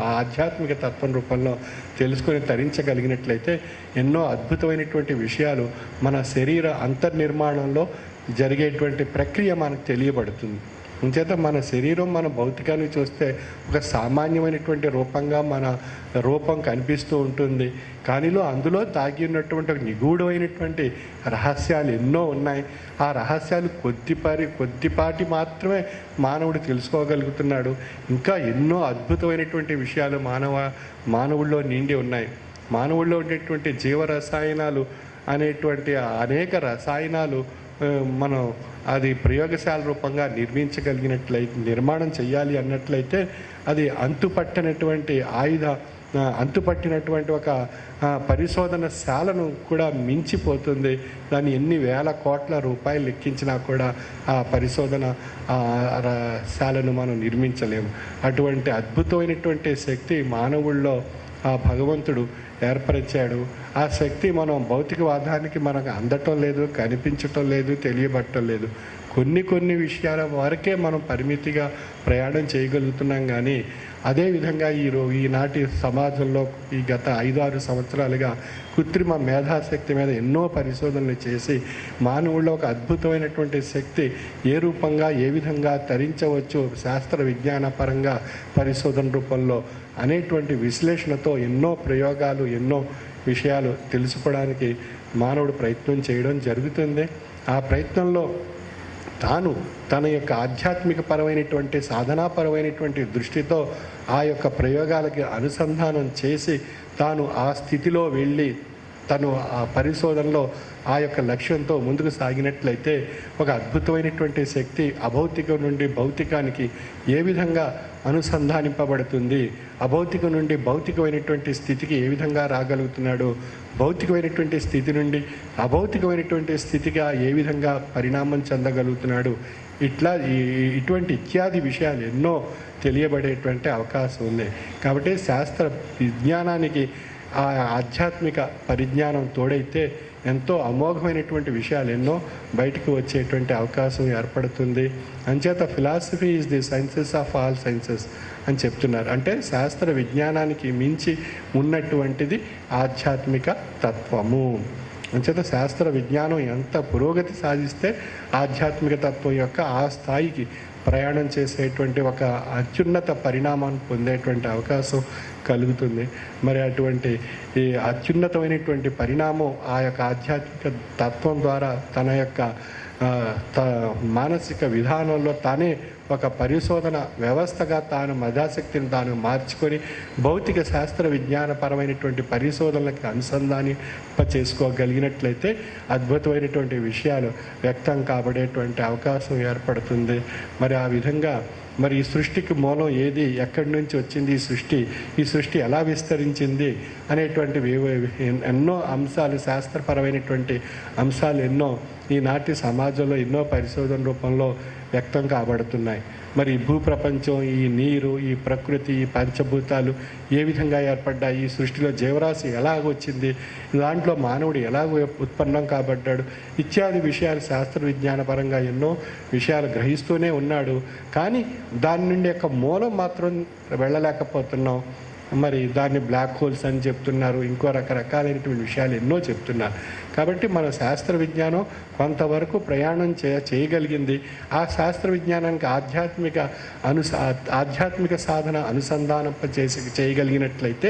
C: ఆ ఆధ్యాత్మిక తత్వం రూపంలో తెలుసుకొని తరించగలిగినట్లయితే ఎన్నో అద్భుతమైనటువంటి విషయాలు మన శరీర అంతర్నిర్మాణంలో జరిగేటువంటి ప్రక్రియ మనకు తెలియబడుతుంది. అంచేత మన శరీరం మన భౌతికాన్ని చూస్తే ఒక సామాన్యమైనటువంటి రూపంగా మన రూపం కనిపిస్తూ ఉంటుంది. కానీ అందులో దాగి ఉన్నటువంటి ఒక నిగూఢమైనటువంటి రహస్యాలు ఎన్నో ఉన్నాయి. ఆ రహస్యాలు కొద్దిపాటి మాత్రమే మానవుడు తెలుసుకోగలుగుతున్నాడు. ఇంకా ఎన్నో అద్భుతమైనటువంటి విషయాలు మానవుల్లో నిండి ఉన్నాయి. మానవుల్లో ఉండేటువంటి జీవరసాయనాలు అనేటువంటి అనేక రసాయనాలు మనం అది ప్రయోగశాల రూపంగా నిర్మాణం చేయాలి అన్నట్లయితే అది అంతుపట్టినటువంటి ఒక పరిశోధన శాలను కూడా మించిపోతుంది. దాన్ని ఎన్ని వేల కోట్ల రూపాయలు లెక్కించినా కూడా ఆ పరిశోధన శాలను మనం నిర్మించలేము. అటువంటి అద్భుతమైనటువంటి శక్తి మానవుల్లో ఆ భగవంతుడు ఏర్పరిచాడు. ఆ శక్తి మనం భౌతికవాదానికి మనకు అందటం లేదు, కనిపించటం లేదు, తెలియబట్టం లేదు. కొన్ని విషయాల వరకే మనం పరిమితిగా ప్రయాణం చేయగలుగుతున్నాం. కానీ అదేవిధంగా ఈనాటి సమాజంలో ఈ గత 5-6 సంవత్సరాలుగా కృత్రిమ మేధాశక్తి మీద ఎన్నో పరిశోధనలు చేసి మానవుల్లో ఒక అద్భుతమైనటువంటి శక్తి ఏ రూపంగా ఏ విధంగా తరించవచ్చు శాస్త్ర విజ్ఞాన పరంగా పరిశోధన రూపంలో అనేటువంటి విశ్లేషణతో ఎన్నో ప్రయోగాలు ఎన్నో విషయాలు తెలుసుకోవడానికి మానవుడు ప్రయత్నం చేయడం జరుగుతుంది. ఆ ప్రయత్నంలో తాను తన యొక్క ఆధ్యాత్మిక పరమైనటువంటి సాధనాపరమైనటువంటి దృష్టితో ఆ యొక్క ప్రయోగాలకి అనుసంధానం చేసి తాను ఆ స్థితిలో వెళ్ళి తను ఆ పరిశోధనలో ఆ యొక్క లక్ష్యంతో ముందుకు సాగినట్లయితే ఒక అద్భుతమైనటువంటి శక్తి అభౌతికం నుండి భౌతికానికి ఏ విధంగా అనుసంధానింపబడుతుంది, అభౌతికం నుండి భౌతికమైనటువంటి స్థితికి ఏ విధంగా రాగలుగుతున్నాడు, భౌతికమైనటువంటి స్థితి నుండి అభౌతికమైనటువంటి స్థితిగా ఏ విధంగా పరిణామం చెందగలుగుతున్నాడు, ఇటువంటి ఇత్యాది విషయాలు ఎన్నో తెలియబడేటువంటి అవకాశం ఉంది. కాబట్టి శాస్త్ర విజ్ఞానానికి ఆ ఆధ్యాత్మిక పరిజ్ఞానం తోడైతే ఎంతో అమోఘమైనటువంటి విషయాలు ఎన్నో బయటకు వచ్చేటువంటి అవకాశం ఏర్పడుతుంది. అంచేత philosophy is the sciences of all sciences అని చెప్తున్నారు. అంటే శాస్త్ర విజ్ఞానానికి మించి ఉన్నటువంటిది ఆధ్యాత్మిక తత్వము. అంచేత శాస్త్ర విజ్ఞానం ఎంత పురోగతి సాధిస్తే ఆధ్యాత్మిక తత్వం యొక్క ఆ స్థాయికి ప్రయాణం చేసేటువంటి ఒక అత్యున్నత పరిణామాన్ని పొందేటువంటి అవకాశం కలుగుతుంది. మరి అటువంటి ఈ అత్యున్నతమైనటువంటి పరిణామం ఆ యొక్క ఆధ్యాత్మిక తత్వం ద్వారా తన యొక్క మానసిక విధానంలో తానే ఒక పరిశోధన వ్యవస్థగా తాను మధాశక్తిని తాను మార్చుకొని భౌతిక శాస్త్ర విజ్ఞానపరమైనటువంటి పరిశోధనలకు చేసుకోగలిగినట్లయితే అద్భుతమైనటువంటి విషయాలు వ్యక్తం కాబడేటువంటి అవకాశం ఏర్పడుతుంది. మరి ఆ విధంగా మరి ఈ సృష్టికి మూలం ఏది, ఎక్కడి నుంచి వచ్చింది ఈ సృష్టి ఎలా విస్తరించింది అనేటువంటి ఎన్నో అంశాలు, శాస్త్రపరమైనటువంటి అంశాలు ఎన్నో ఈనాటి సమాజంలో ఎన్నో పరిశోధన రూపంలో వ్యక్తం కాబడుతున్నాయి. మరి భూప్రపంచం, ఈ నీరు, ఈ ప్రకృతి, ఈ పంచభూతాలు ఏ విధంగా ఏర్పడ్డాయి, ఈ సృష్టిలో జీవరాశి ఎలాగొచ్చింది, దాంట్లో మానవుడు ఎలాగ ఉత్పన్నం కాబడ్డాడు, ఇత్యాది విషయాలు శాస్త్ర విజ్ఞానపరంగా ఎన్నో విషయాలు గ్రహిస్తూనే ఉన్నాడు. కానీ దాని నుండి యొక్క మూలం మాత్రం వెళ్ళలేకపోతున్నాం. మరి దాన్ని బ్లాక్ హోల్స్ అని చెప్తున్నారు, ఇంకో రకరకాలైనటువంటి విషయాలు ఎన్నో చెప్తున్నారు. కాబట్టి మన శాస్త్ర విజ్ఞానం కొంతవరకు ప్రయాణం చేయగలిగింది. ఆ శాస్త్ర విజ్ఞానానికి ఆధ్యాత్మిక సాధన చేయగలిగినట్లయితే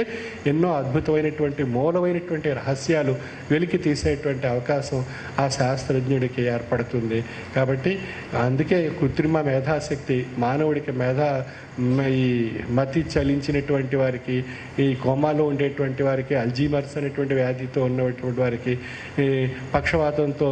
C: ఎన్నో అద్భుతమైనటువంటి మూలమైనటువంటి రహస్యాలు వెలికి తీసేటువంటి అవకాశం ఆ శాస్త్రజ్ఞుడికి ఏర్పడుతుంది. కాబట్టి అందుకే కృత్రిమ మేధాశక్తి మానవుడికి ఈ మతి చలించినటువంటి వారికి, ఈ కోమాలో ఉండేటువంటి వారికి, అల్జీమర్స్ అనేటువంటి వ్యాధితో ఉన్నటువంటి వారికి, ఈ పక్షవాతంతో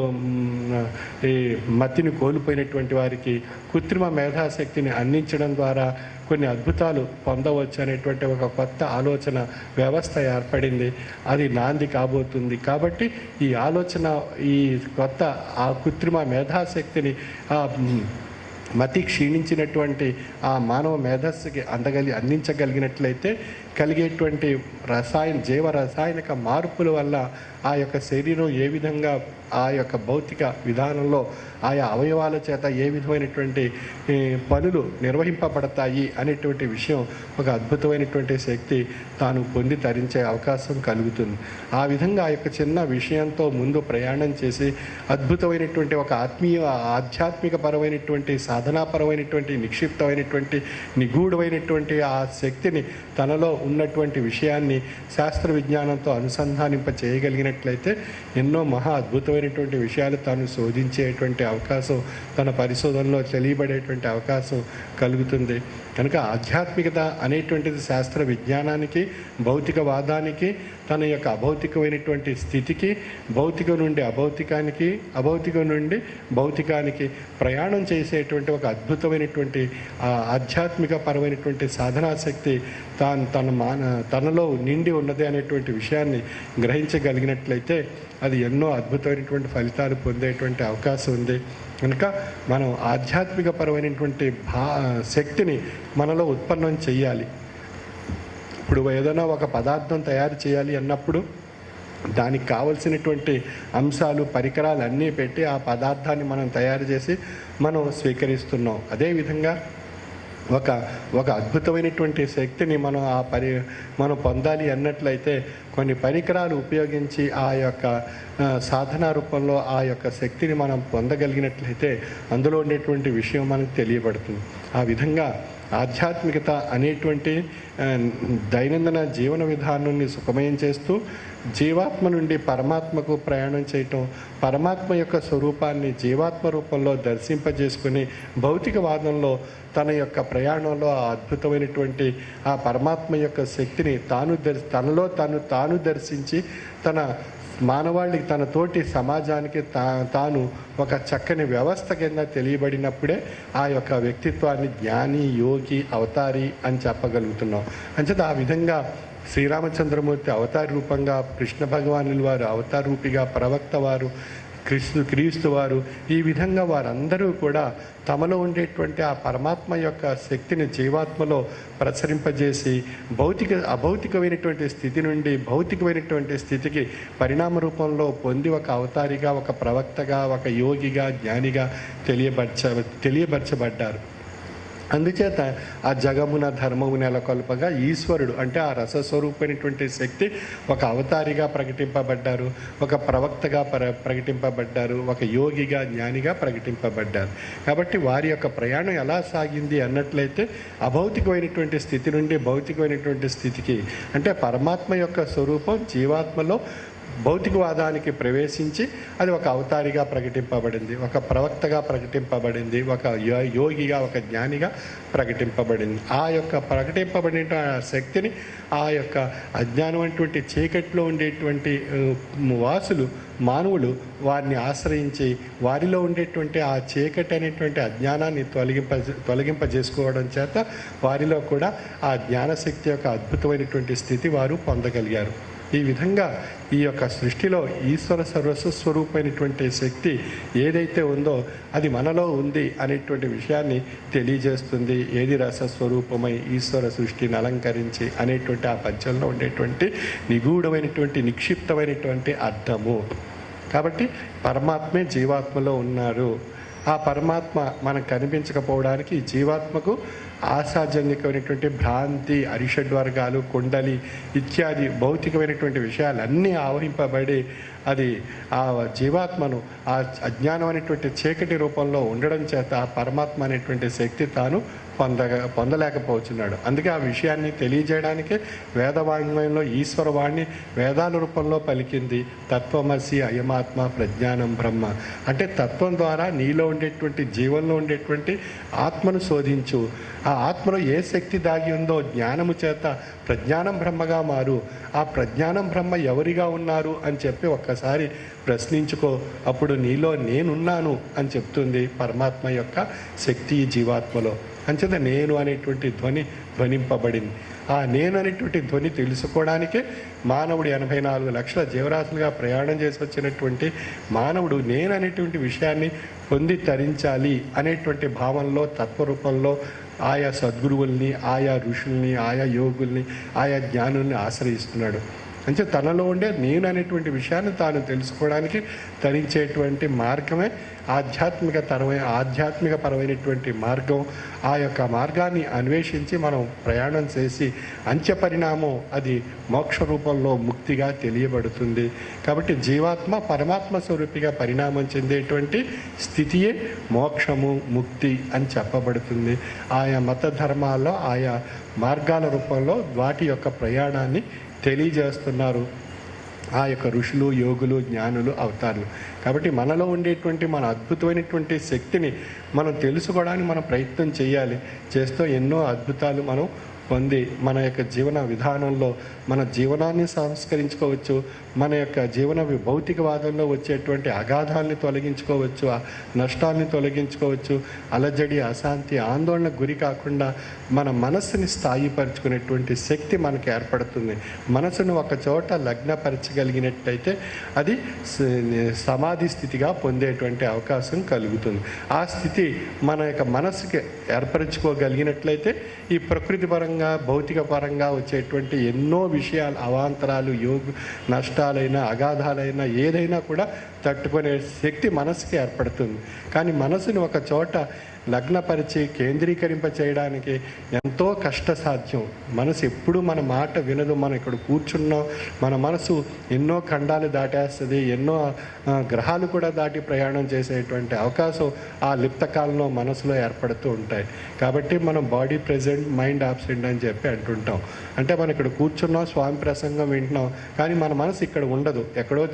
C: ఈ మతిని కోల్పోయినటువంటి వారికి కృత్రిమ మేధాశక్తిని అందించడం ద్వారా కొన్ని అద్భుతాలు పొందవచ్చు అనేటువంటి ఒక కొత్త ఆలోచన వ్యవస్థ ఏర్పడింది. అది నాంది కాబోతుంది. కాబట్టి ఈ ఆలోచన, ఈ కొత్త ఆ కృత్రిమ మేధాశక్తిని మతి క్షీణించినటువంటి ఆ మానవ మేధస్సుకి అందించగలిగినట్లయితే కలిగేటువంటి జీవ రసాయనిక మార్పుల వల్ల ఆ యొక్క శరీరం ఏ విధంగా ఆ యొక్క భౌతిక విధానంలో ఆయా అవయవాల చేత ఏ విధమైనటువంటి పనులు నిర్వహింపబడతాయి అనేటువంటి విషయం ఒక అద్భుతమైనటువంటి శక్తి తాను పొంది తరించే అవకాశం కలుగుతుంది. ఆ విధంగా ఆ యొక్క చిన్న విషయంతో ముందు ప్రయాణం చేసి అద్భుతమైనటువంటి ఒక ఆధ్యాత్మిక పరమైనటువంటి సాధనాపరమైనటువంటి నిక్షిప్తమైనటువంటి నిగూఢమైనటువంటి ఆ శక్తిని తనలో ఉన్నటువంటి విషయాన్ని శాస్త్ర విజ్ఞానంతో అనుసంధానింప చేయగలిగినట్లయితే ఎన్నో మహా అద్భుతమైనటువంటి విషయాలు తాను శోధించేటువంటి అవకాశం, తన పరిశోధనలో తెలియబడేటువంటి అవకాశం కలుగుతుంది. కనుక ఆధ్యాత్మికత అనేటువంటిది శాస్త్ర విజ్ఞానానికి, భౌతికవాదానికి, తన యొక్క అభౌతికమైనటువంటి స్థితికి, భౌతికం నుండి అభౌతికానికి, అభౌతికం నుండి భౌతికానికి ప్రయాణం చేసేటువంటి ఒక అద్భుతమైనటువంటి ఆధ్యాత్మిక పరమైనటువంటి సాధనాశక్తి తనలో నిండి ఉన్నది అనేటువంటి విషయాన్ని గ్రహించగలిగినట్లయితే అది ఎన్నో అద్భుతమైనటువంటి ఫలితాలు పొందేటువంటి అవకాశం ఉంది. కనుక మనం ఆధ్యాత్మిక పరమైనటువంటి శక్తిని మనలో ఉత్పన్నం చేయాలి. ఇప్పుడు ఏదైనా ఒక పదార్థం తయారు చేయాలి అన్నప్పుడు దానికి కావలసినటువంటి అంశాలు, పరికరాలు అన్నీ పెట్టి ఆ పదార్థాన్ని మనం తయారు చేసి మనం స్వీకరిస్తున్నాం. అదేవిధంగా ఒక అద్భుతమైనటువంటి శక్తిని మనం పొందాలి అన్నట్లయితే కొన్ని పరికరాలు ఉపయోగించి ఆ యొక్క సాధన రూపంలో ఆ యొక్క శక్తిని మనం పొందగలిగినట్లయితే అందులో ఉండేటువంటి విషయం మనకు తెలియబడుతుంది. ఆ విధంగా ఆధ్యాత్మికత అనేటువంటి దైనందిన జీవన విధానాన్ని సుఖమయం చేస్తూ జీవాత్మ నుండి పరమాత్మకు ప్రయాణం చేయటం, పరమాత్మ యొక్క స్వరూపాన్ని జీవాత్మ రూపంలో దర్శింపజేసుకుని భౌతికవాదంలో తన యొక్క ప్రయాణంలో ఆ అద్భుతమైనటువంటి ఆ పరమాత్మ యొక్క శక్తిని తనలో తాను దర్శించి తన మానవాళికి, తన తోటి సమాజానికి తాను ఒక చక్కని వ్యవస్థ కింద తెలియబడినప్పుడే ఆ యొక్క వ్యక్తిత్వాన్ని జ్ఞాని, యోగి, అవతారి అని చెప్పగలుగుతున్నాం. అంచేత ఆ విధంగా శ్రీరామచంద్రమూర్తి అవతార రూపంగా, కృష్ణ భగవానుల వారు అవతార రూపిగా, ప్రవక్త వారు, క్రీస్తు వారు, ఈ విధంగా వారందరూ కూడా తమలో ఉండేటువంటి ఆ పరమాత్మ యొక్క శక్తిని జీవాత్మలో ప్రసరింపజేసి అభౌతికమైనటువంటి స్థితి నుండి భౌతికమైనటువంటి స్థితికి పరిణామ రూపంలో పొంది ఒక అవతారిగా, ఒక ప్రవక్తగా, ఒక యోగిగా, జ్ఞానిగా తెలియబరచబడ్డారు. అందుచేత ఆ జగమున ధర్మము నెలకొల్పగా ఈశ్వరుడు అంటే ఆ రసస్వరూపమైనటువంటి శక్తి ఒక అవతారిగా ప్రకటింపబడ్డారు, ఒక ప్రవక్తగా ప్రకటింపబడ్డారు, ఒక యోగిగా, జ్ఞానిగా ప్రకటింపబడ్డారు. కాబట్టి వారి యొక్క ప్రయాణం ఎలా సాగింది అన్నట్లయితే అభౌతికమైనటువంటి స్థితి నుండి భౌతికమైనటువంటి స్థితికి, అంటే పరమాత్మ యొక్క స్వరూపం జీవాత్మలో భౌతికవాదానికి ప్రవేశించి అది ఒక అవతారిగా ప్రకటింపబడింది, ఒక ప్రవక్తగా ప్రకటింపబడింది, ఒక యోగిగా, ఒక జ్ఞానిగా ప్రకటింపబడింది. ఆ యొక్క ప్రకటింపబడిన శక్తిని ఆ యొక్క అజ్ఞానం అనేటువంటి చీకట్లో ఉండేటువంటి మానవులు వారిని ఆశ్రయించి వారిలో ఉండేటువంటి ఆ చీకటి అనేటువంటి అజ్ఞానాన్ని తొలగింపజేసుకోవడం చేత వారిలో కూడా ఆ జ్ఞానశక్తి యొక్క అద్భుతమైనటువంటి స్థితి వారు పొందగలిగారు. ఈ విధంగా ఈ యొక్క సృష్టిలో ఈశ్వర సర్వస్వరూపమైనటువంటి శక్తి ఏదైతే ఉందో అది మనలో ఉంది అనేటువంటి విషయాన్ని తెలియజేస్తుంది. ఏది రసస్వరూపమై ఈశ్వర సృష్టిని అలంకరించి అనేటువంటి ఆ పద్యంలో ఉండేటువంటి నిగూఢమైనటువంటి నిక్షిప్తమైనటువంటి అర్థము. కాబట్టి పరమాత్మే జీవాత్మలో ఉన్నారు. ఆ పరమాత్మ మనకు కనిపించకపోవడానికి జీవాత్మకు ఆశాజన్యకమైనటువంటి భ్రాంతి, అరిషడ్వర్గాలు, కుండలి ఇత్యాది భౌతికమైనటువంటి విషయాలన్నీ ఆవహింపబడి అది ఆ జీవాత్మను ఆ అజ్ఞానం అనేటువంటి చీకటి రూపంలో ఉండడం చేత ఆ పరమాత్మ అనేటువంటి శక్తి తాను పొందలేకపోతున్నాడు. అందుకే ఆ విషయాన్ని తెలియజేయడానికి వేదవాంగ్మయంలో ఈశ్వరవాణి వేదాల రూపంలో పలికింది. తత్వమసి అయమాత్మ ప్రజ్ఞానం బ్రహ్మ అంటే తత్వం ద్వారా నీలో ఉండేటువంటి జీవంలో ఉండేటువంటి ఆత్మను శోధించు. ఆ ఆత్మలో ఏ శక్తి దాగి ఉందో జ్ఞానము చేత ప్రజ్ఞానం బ్రహ్మగా మారు. ఆ ప్రజ్ఞానం బ్రహ్మ ఎవరిగా ఉన్నారు అని చెప్పి ఒక్కసారి ప్రశ్నించుకో. అప్పుడు నీలో నేనున్నాను అని చెప్తుంది పరమాత్మ యొక్క శక్తి జీవాత్మలో. అంచేత నేను అనేటువంటి ధ్వనింపబడింది. ఆ నేను అనేటువంటి ధ్వని తెలుసుకోవడానికే మానవుడు 84 లక్షల జీవరాశులుగా ప్రయాణం చేసి వచ్చినటువంటి మానవుడు నేను అనేటువంటి విషయాన్ని పొంది తరించాలి అనేటువంటి భావనలో, తత్వరూపంలో ఆయా సద్గురువుల్ని, ఆయా ఋషుల్ని, ఆయా యోగుల్ని, ఆయా జ్ఞానుల్ని ఆశ్రయిస్తున్నాడు. అంటే తనలో ఉండే నేను అనేటువంటి విషయాన్ని తాను తెలుసుకోవడానికి తరించేటువంటి మార్గమే ఆధ్యాత్మికపరమైనటువంటి మార్గం. ఆ యొక్క మార్గాన్ని అన్వేషించి మనం ప్రయాణం చేసి అంత్య పరిణామం అది మోక్ష రూపంలో ముక్తిగా తెలియబడుతుంది. కాబట్టి జీవాత్మ పరమాత్మ స్వరూపిగా పరిణామం చెందేటువంటి స్థితియే మోక్షము, ముక్తి అని చెప్పబడుతుంది. ఆయా మత ధర్మాల్లో ఆయా మార్గాల రూపంలో వాటి యొక్క ప్రయాణాన్ని తెలియజేస్తున్నారు ఆ యొక్క ఋషులు, యోగులు, జ్ఞానులు, అవతారులు. కాబట్టి మనలో ఉండేటువంటి మన అద్భుతమైనటువంటి శక్తిని మనం తెలుసుకోవడానికి మనం ప్రయత్నం చేయాలి. చేస్తూ ఎన్నో అద్భుతాలు మనం పొంది మన యొక్క జీవన విధానంలో మన జీవనాన్ని సంస్కరించుకోవచ్చు. మన యొక్క జీవన భౌతికవాదంలో వచ్చేటువంటి అగాధాలని తొలగించుకోవచ్చు, నష్టాలని తొలగించుకోవచ్చు. అలజడి, అశాంతి, ఆందోళనకు గురి కాకుండా మన మనస్సుని స్థాయిపరచుకునేటువంటి శక్తి మనకు ఏర్పడుతుంది. మనసును ఒక చోట లగ్నపరచగలిగినట్టయితే అది సమాధి స్థితిగా పొందేటువంటి అవకాశం కలుగుతుంది. ఆ స్థితి మన యొక్క మనసుకి ఏర్పరచుకోగలిగినట్లయితే ఈ ప్రకృతి పరంగా, భౌతిక పరంగా వచ్చేటువంటి ఎన్నో విషయాలు, అవాంతరాలు, నష్టాలైనా, అగాధాలైనా ఏదైనా కూడా తట్టుకునే శక్తి మనసుకి ఏర్పడుతుంది. కానీ మనసుని ఒక చోట లగ్నపరిచి కేంద్రీకరింప చేయడానికి ఎంతో కష్టసాధ్యం. మనసు ఎప్పుడు మన మాట వినదు. మనం ఇక్కడ కూర్చున్నాం, మన మనసు ఎన్నో ఖండాలు దాటేస్తుంది, ఎన్నో గ్రహాలు కూడా దాటి ప్రయాణం చేసేటువంటి అవకాశం ఆ లిప్త కాలంలో మనసులో ఏర్పడుతూ ఉంటాయి. కాబట్టి మనం బాడీ ప్రెజెంట్, మైండ్ ఆబ్సెంట్ అని చెప్పి అంటుంటాం. అంటే మనం ఇక్కడ కూర్చున్నాం, స్వామి ప్రసంగం వింటున్నాం, కానీ మన మనసు ఇక్కడ ఉండదు. ఎక్కడో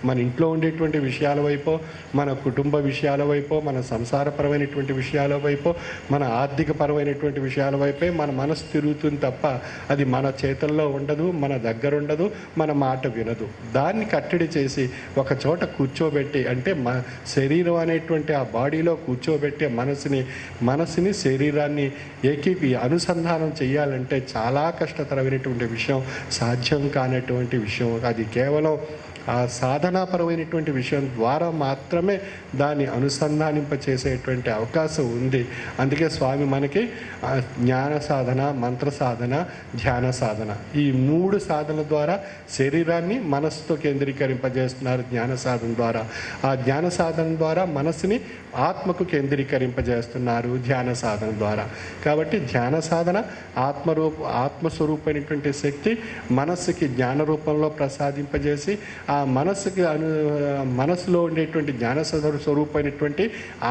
C: మన ఇంట్లో ఉండేటువంటి విషయాల వైపో, మన కుటుంబ విషయాల వైపో, మన సంసారపరమైనటువంటి విషయాల వైపో, మన ఆర్థిక పరమైనటువంటి విషయాల వైపే మన మనసు తిరుగుతుంది తప్ప అది మన చేతుల్లో ఉండదు, మన దగ్గర ఉండదు, మన మాట వినదు. దాన్ని కట్టడి చేసి ఒక చోట కూర్చోబెట్టి, అంటే శరీరం అనేటువంటి ఆ బాడీలో కూర్చోబెట్టి మనసుని శరీరాన్ని అనుసంధానం చేయాలంటే చాలా కష్టతరమైనటువంటి విషయం, సాధ్యం కానటువంటి విషయం. అది కేవలం ఆ సాధనాపరమైనటువంటి విషయం ద్వారా మాత్రమే దాన్ని అనుసంధానింప చేసేటువంటి అవకాశం ఉంది. అందుకే స్వామి మనకి జ్ఞాన సాధన, మంత్ర సాధన, ధ్యాన సాధన, ఈ 3 సాధనల ద్వారా శరీరాన్ని మనస్సుతో కేంద్రీకరింపజేస్తున్నారు. జ్ఞాన సాధన ద్వారా, ఆ జ్ఞాన సాధన ద్వారా మనసుని ఆత్మకు కేంద్రీకరింపజేస్తున్నారు ధ్యాన సాధన ద్వారా. కాబట్టి ధ్యాన సాధన ఆత్మస్వరూపమైనటువంటి శక్తి మనస్సుకి జ్ఞాన రూపంలో ప్రసాదింపజేసి ఆ మనసులో ఉండేటువంటి జ్ఞాన స్వరూపమైనటువంటి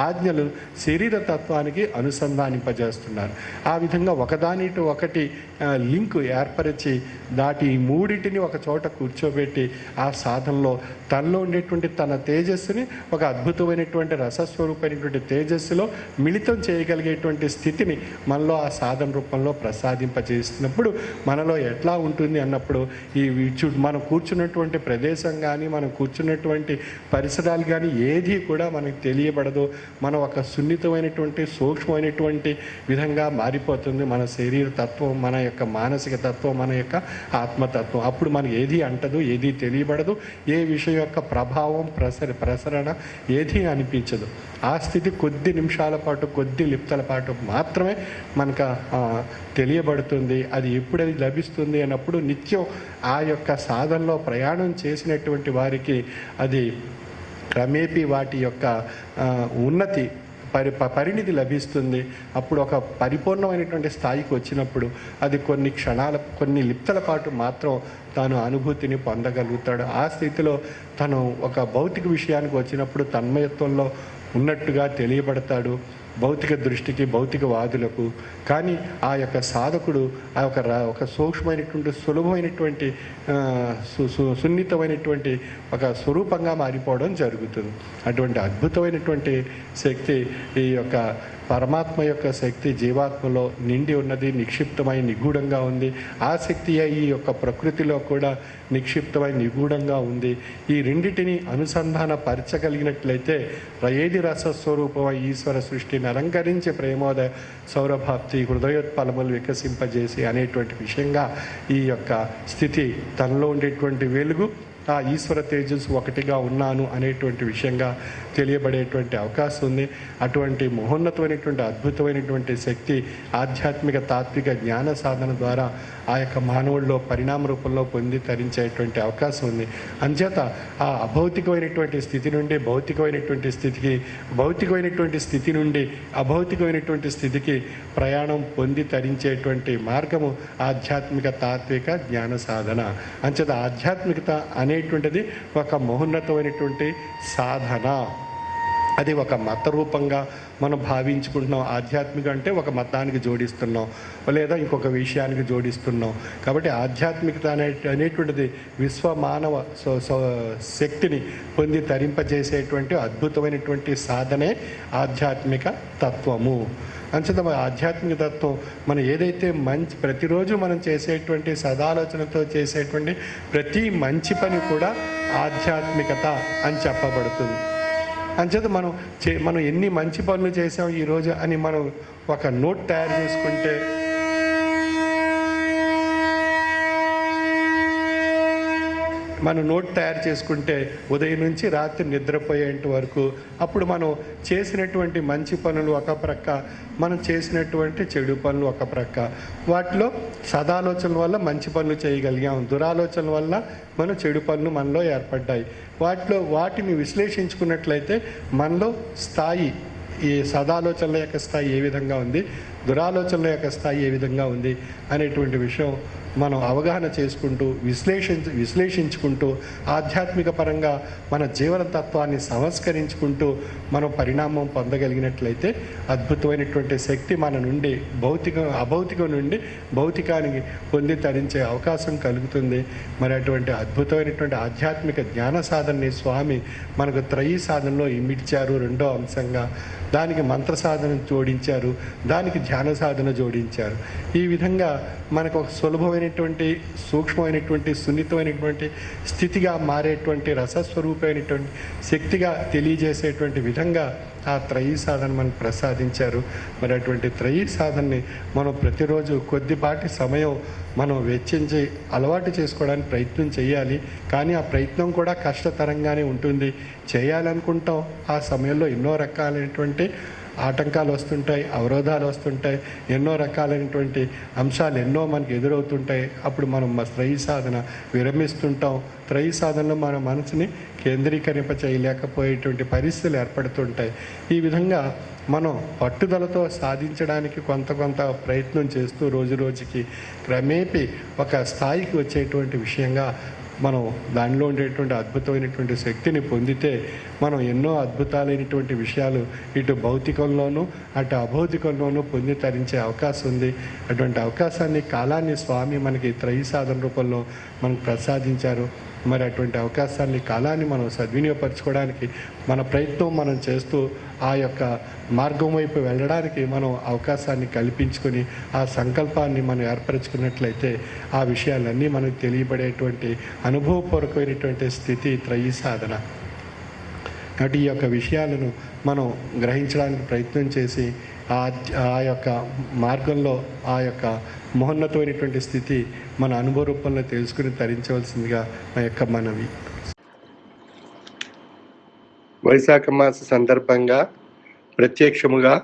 C: ఆజ్ఞలు శరీర తత్వానికి అనుసంధానింపజేస్తున్నారు. ఆ విధంగా ఒకదానితో ఒకటి లింకు ఏర్పరిచి దాటి 3టిని ఒక చోట కూర్చోబెట్టి ఆ సాధనలో తనలో ఉండేటువంటి తన తేజస్సుని ఒక అద్భుతమైనటువంటి రసస్వరూపమైనటువంటి తేజస్సులో మిళితం చేయగలిగేటువంటి స్థితిని మనలో ఆ సాధన రూపంలో ప్రసాదింపజేసినప్పుడు మనలో ఎట్లా ఉంటుంది అన్నప్పుడు మనం కూర్చున్నటువంటి ప్రదేశం కానీ, మనం కూర్చున్నటువంటి పరిసరాలు కానీ ఏది కూడా మనకు తెలియబడదు. మనం ఒక సున్నితమైనటువంటి సూక్ష్మమైనటువంటి విధంగా మారిపోతుంది మన శరీర తత్వం, మన యొక్క మానసిక తత్వం, మన యొక్క ఆత్మతత్వం. అప్పుడు మనకి ఏది అంటదు, ఏది తెలియబడదు, ఏ విషయం యొక్క ప్రభావం ప్రసరణ ఏది అనిపించదు. ఆ స్థితి కొద్ది నిమిషాల పాటు, కొద్ది లిప్తల పాటు మాత్రమే మనకు తెలియబడుతుంది. అది ఎప్పుడది లభిస్తుంది అన్నప్పుడు నిత్యం ఆ యొక్క సాధనలో ప్రయాణం చేసినటువంటి వారికి అది క్రమేపీ వాటి యొక్క ఉన్నతి పరిణితి లభిస్తుంది. అప్పుడు ఒక పరిపూర్ణమైనటువంటి స్థాయికి వచ్చినప్పుడు అది కొన్ని లిప్తల పాటు మాత్రం తాను అనుభూతిని పొందగలుగుతాడు. ఆ స్థితిలో తను ఒక భౌతిక విషయానికి వచ్చినప్పుడు తన్మయత్వంలో ఉన్నట్టుగా తెలియబడతాడు భౌతిక దృష్టికి, భౌతికవాదులకు. కానీ ఆ యొక్క సాధకుడు ఆ ఒక సూక్ష్మమైనటువంటి, సులభమైనటువంటి, సున్నితమైనటువంటి ఒక స్వరూపంగా మారిపోవడం జరుగుతుంది. అటువంటి అద్భుతమైనటువంటి శక్తి, ఈ యొక్క పరమాత్మ యొక్క శక్తి జీవాత్మలో నిండి ఉన్నది, నిక్షిప్తమై నిగూఢంగా ఉంది. ఆ శక్తి ఈ యొక్క ప్రకృతిలో కూడా నిక్షిప్తమై నిగూఢంగా ఉంది. ఈ రెండిటిని అనుసంధానపరచగలిగినట్లయితే ఏది రసస్వరూపమై ఈశ్వర సృష్టిని అలంకరించి ప్రేమోదయ సౌరభాప్తి హృదయోత్పలములు వికసింపజేసి అనేటువంటి విషయంగా ఈ యొక్క స్థితి తనలో ఉండేటువంటి వెలుగు, ఆ ఈశ్వర తేజస్సు ఒకటిగా ఉన్నాను అనేటువంటి విషయంగా తెలియబడేటువంటి అవకాశం ఉంది. అటువంటి మహోన్నతమైనటువంటి అద్భుతమైనటువంటి శక్తి ఆధ్యాత్మిక తాత్విక జ్ఞాన సాధన ద్వారా ఆ యొక్క మానవుల్లో పరిణామ రూపంలో పొంది తరించేటువంటి అవకాశం ఉంది. అంచేత ఆ అభౌతికమైనటువంటి స్థితి నుండి భౌతికమైనటువంటి స్థితికి, భౌతికమైనటువంటి స్థితి నుండి అభౌతికమైనటువంటి స్థితికి ప్రయాణం పొంది తరించేటువంటి మార్గము ఆధ్యాత్మిక తాత్విక జ్ఞాన సాధన. అంచేత ఆధ్యాత్మికత అనేటువంటిది ఒక మహోన్నతమైనటువంటి సాధన. అది ఒక మత రూపంగా మనం భావించుకుంటున్నాం. ఆధ్యాత్మిక అంటే ఒక మతానికి జోడిస్తున్నాం, లేదా ఇంకొక విషయానికి జోడిస్తున్నాం. కాబట్టి ఆధ్యాత్మికత అనేటువంటిది విశ్వమానవ శక్తిని పొంది తరింపజేసేటువంటి అద్భుతమైనటువంటి సాధనే ఆధ్యాత్మిక తత్వము. అంచేత ఆధ్యాత్మిక తత్వం మనం ఏదైతే ప్రతిరోజు మనం చేసేటువంటి సదాలోచనతో చేసేటువంటి ప్రతి మంచి పని కూడా ఆధ్యాత్మికత అని చెప్పబడుతుంది. అంచేత మనం ఎన్ని మంచి పనులు చేసాం ఈరోజు అని మనం ఒక నోట్ తయారు చేసుకుంటే, ఉదయం నుంచి రాత్రి నిద్రపోయేంత వరకు అప్పుడు మనం చేసినటువంటి మంచి పనులు ఒక ప్రక్క, మనం చేసినటువంటి చెడు పనులు ఒక ప్రక్క. వాటిలో సదాలోచనల వల్ల మంచి పనులు చేయగలిగాం, దురాలోచనల వల్ల మనం చెడు పనులు మనలో ఏర్పడ్డాయి. వాటిని విశ్లేషించుకున్నట్లయితే మనలో స్థాయి ఈ సదాలోచనల యొక్క స్థాయి ఏ విధంగా ఉంది, దురాలోచనల యొక్క స్థాయి ఏ విధంగా ఉంది అనేటువంటి విషయం మనం అవగాహన చేసుకుంటూ విశ్లేషించుకుంటూ ఆధ్యాత్మిక పరంగా మన జీవన తత్వాన్ని సంస్కరించుకుంటూ మనం పరిణామం పొందగలిగినట్లయితే అద్భుతమైనటువంటి శక్తి మన నుండి అభౌతికం నుండి భౌతికానికి పొంది తరించే అవకాశం కలుగుతుంది. మరి అటువంటి అద్భుతమైనటువంటి ఆధ్యాత్మిక జ్ఞాన సాధనని స్వామి మనకు త్రయీ సాధనలో ఇమిడ్చారు. రెండో అంశంగా దానికి మంత్ర సాధన జోడించారు, దానికి ధ్యాన సాధన జోడించారు. ఈ విధంగా మనకు ఒక సులభమైనటువంటి సూక్ష్మమైనటువంటి సున్నితమైనటువంటి స్థితిగా మారేటువంటి రసస్వరూపమైనటువంటి శక్తిగా తెలియజేసేటువంటి విధంగా ఆ త్రయీ సాధన మనకు ప్రసాదించారు. మరి అటువంటి త్రయీ సాధనని మనం ప్రతిరోజు కొద్దిపాటి సమయం మనం వెచ్చించి అలవాటు చేసుకోవడానికి ప్రయత్నం చేయాలి. కానీ ఆ ప్రయత్నం కూడా కష్టతరంగానే ఉంటుంది. చేయాలనుకుంటాం, ఆ సమయంలో ఎన్నో రకాలైనటువంటి ఆటంకాలు వస్తుంటాయి, అవరోధాలు వస్తుంటాయి, ఎన్నో రకాలైనటువంటి అంశాలు ఎన్నో మనకు ఎదురవుతుంటాయి. అప్పుడు మనం త్రయీ సాధన విరమిస్తుంటాం. త్రయీ సాధనలో మన మనసుని కేంద్రీకరింప చేయలేకపోయేటువంటి పరిస్థితులు ఏర్పడుతుంటాయి. ఈ విధంగా మనం పట్టుదలతో సాధించడానికి కొంత ప్రయత్నం చేస్తూ రోజుకి క్రమేపీ ఒక స్థాయికి వచ్చేటువంటి విషయంగా మనం దానిలో ఉండేటువంటి అద్భుతమైనటువంటి శక్తిని పొందితే మనం ఎన్నో అద్భుతాలైనటువంటి విషయాలు ఇటు భౌతికంలోనూ అటు అభౌతికంలోనూ పొంది తరించే అవకాశం ఉంది. అటువంటి అవకాశాన్ని, కాలాన్ని స్వామి మనకి త్రయీ సాధన రూపంలో మనకు ప్రసాదించారు. మరి అటువంటి అవకాశాన్ని, కాలాన్ని మనం సద్వినియోగపరచుకోవడానికి మన ప్రయత్నం మనం చేస్తూ ఆ యొక్క మార్గం వైపు వెళ్ళడానికి మనం అవకాశాన్ని కల్పించుకొని ఆ సంకల్పాన్ని మనం ఏర్పరచుకున్నట్లయితే ఆ విషయాలన్నీ మనకు తెలియబడేటువంటి అనుభవపూర్వకమైనటువంటి స్థితి త్రయీ సాధన. అటు ఈ యొక్క విషయాలను మనం గ్రహించడానికి ప్రయత్నం చేసి ఆ యొక్క మార్గంలో ఆ యొక్క మహోన్నతమైనటువంటి స్థితి మన అనుభవ రూపంలో తెలుసుకుని తరించవలసిందిగా నా యొక్క మనవి. వైశాఖ మాస సందర్భంగా ప్రత్యక్షముగా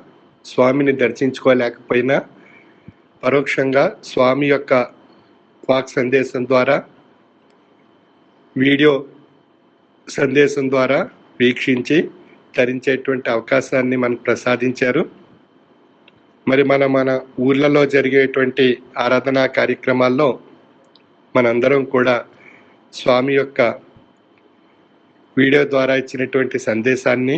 C: స్వామిని దర్శించుకోలేకపోయినా పరోక్షంగా స్వామి యొక్క వాక్ సందేశం ద్వారా, వీడియో సందేశం ద్వారా వీక్షించి తరించేటువంటి అవకాశాన్ని మనకు ప్రసాదించారు. మరి మన ఊర్లలో జరిగేటువంటి ఆరాధనా కార్యక్రమాల్లో మనందరం కూడా స్వామి యొక్క వీడియో ద్వారా ఇచ్చినటువంటి సందేశాన్ని,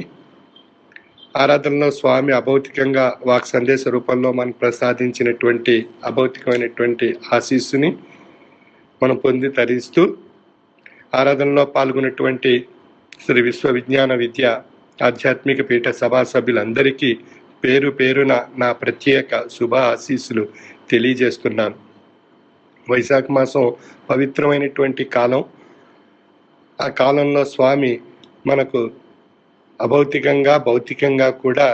C: ఆరాధనలో స్వామి అభౌతికంగా వాక్ సందేశ రూపంలో మనకు ప్రసాదించినటువంటి అభౌతికమైనటువంటి ఆశీస్సుని మనం పొంది తరిస్తూ ఆరాధనలో పాల్గొన్నటువంటి శ్రీ విశ్వవిజ్ఞాన విద్య ఆధ్యాత్మిక పీఠ సభా సభ్యులందరికీ పేరు పేరున నా ప్రత్యేక శుభ ఆశీస్సులు తెలియజేస్తున్నాను. వైశాఖ మాసం పవిత్రమైనటువంటి కాలం. ఆ కాలంలో స్వామి మనకు అభౌతికంగా భౌతికంగా కూడా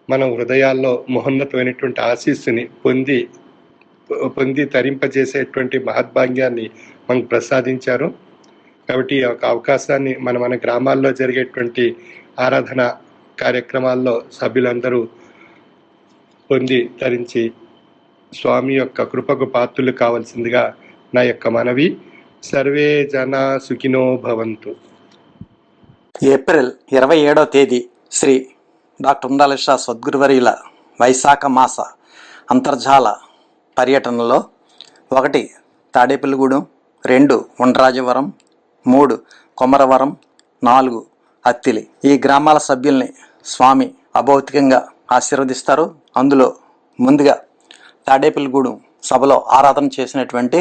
C: మన హృదయాల్లో మహోన్నతమైనటువంటి ఆశీస్సుని పొంది తరింపజేసేటువంటి మహద్భాగ్యాన్ని మనకు ప్రసాదించారు. కాబట్టి ఈ యొక్క అవకాశాన్ని మన గ్రామాల్లో జరిగేటువంటి ఆరాధన కార్యక్రమాల్లో సభ్యులందరూ పొంది తరించి స్వామి యొక్క కృపకు పాత్రులు కావాల్సిందిగా నా యొక్క మనవి. సర్వే జనా సుఖినో భవంతు.
A: ఏప్రిల్ 27వ తేదీ శ్రీ డాక్టర్ ఉండాలిషా సద్గురువర్యుల వైశాఖ మాస అంతర్జాల పర్యటనలో 1 తాడేపల్లిగూడెం, 2 ఉండ్రాజవరం, 3 కొమరవరం, 4 అత్తిలి ఈ గ్రామాల సభ్యుల్ని స్వామి అభౌతికంగా ఆశీర్వదిస్తారు. అందులో ముందుగా తాడేపల్లిగూడెం సభలో ఆరాధన చేసినటువంటి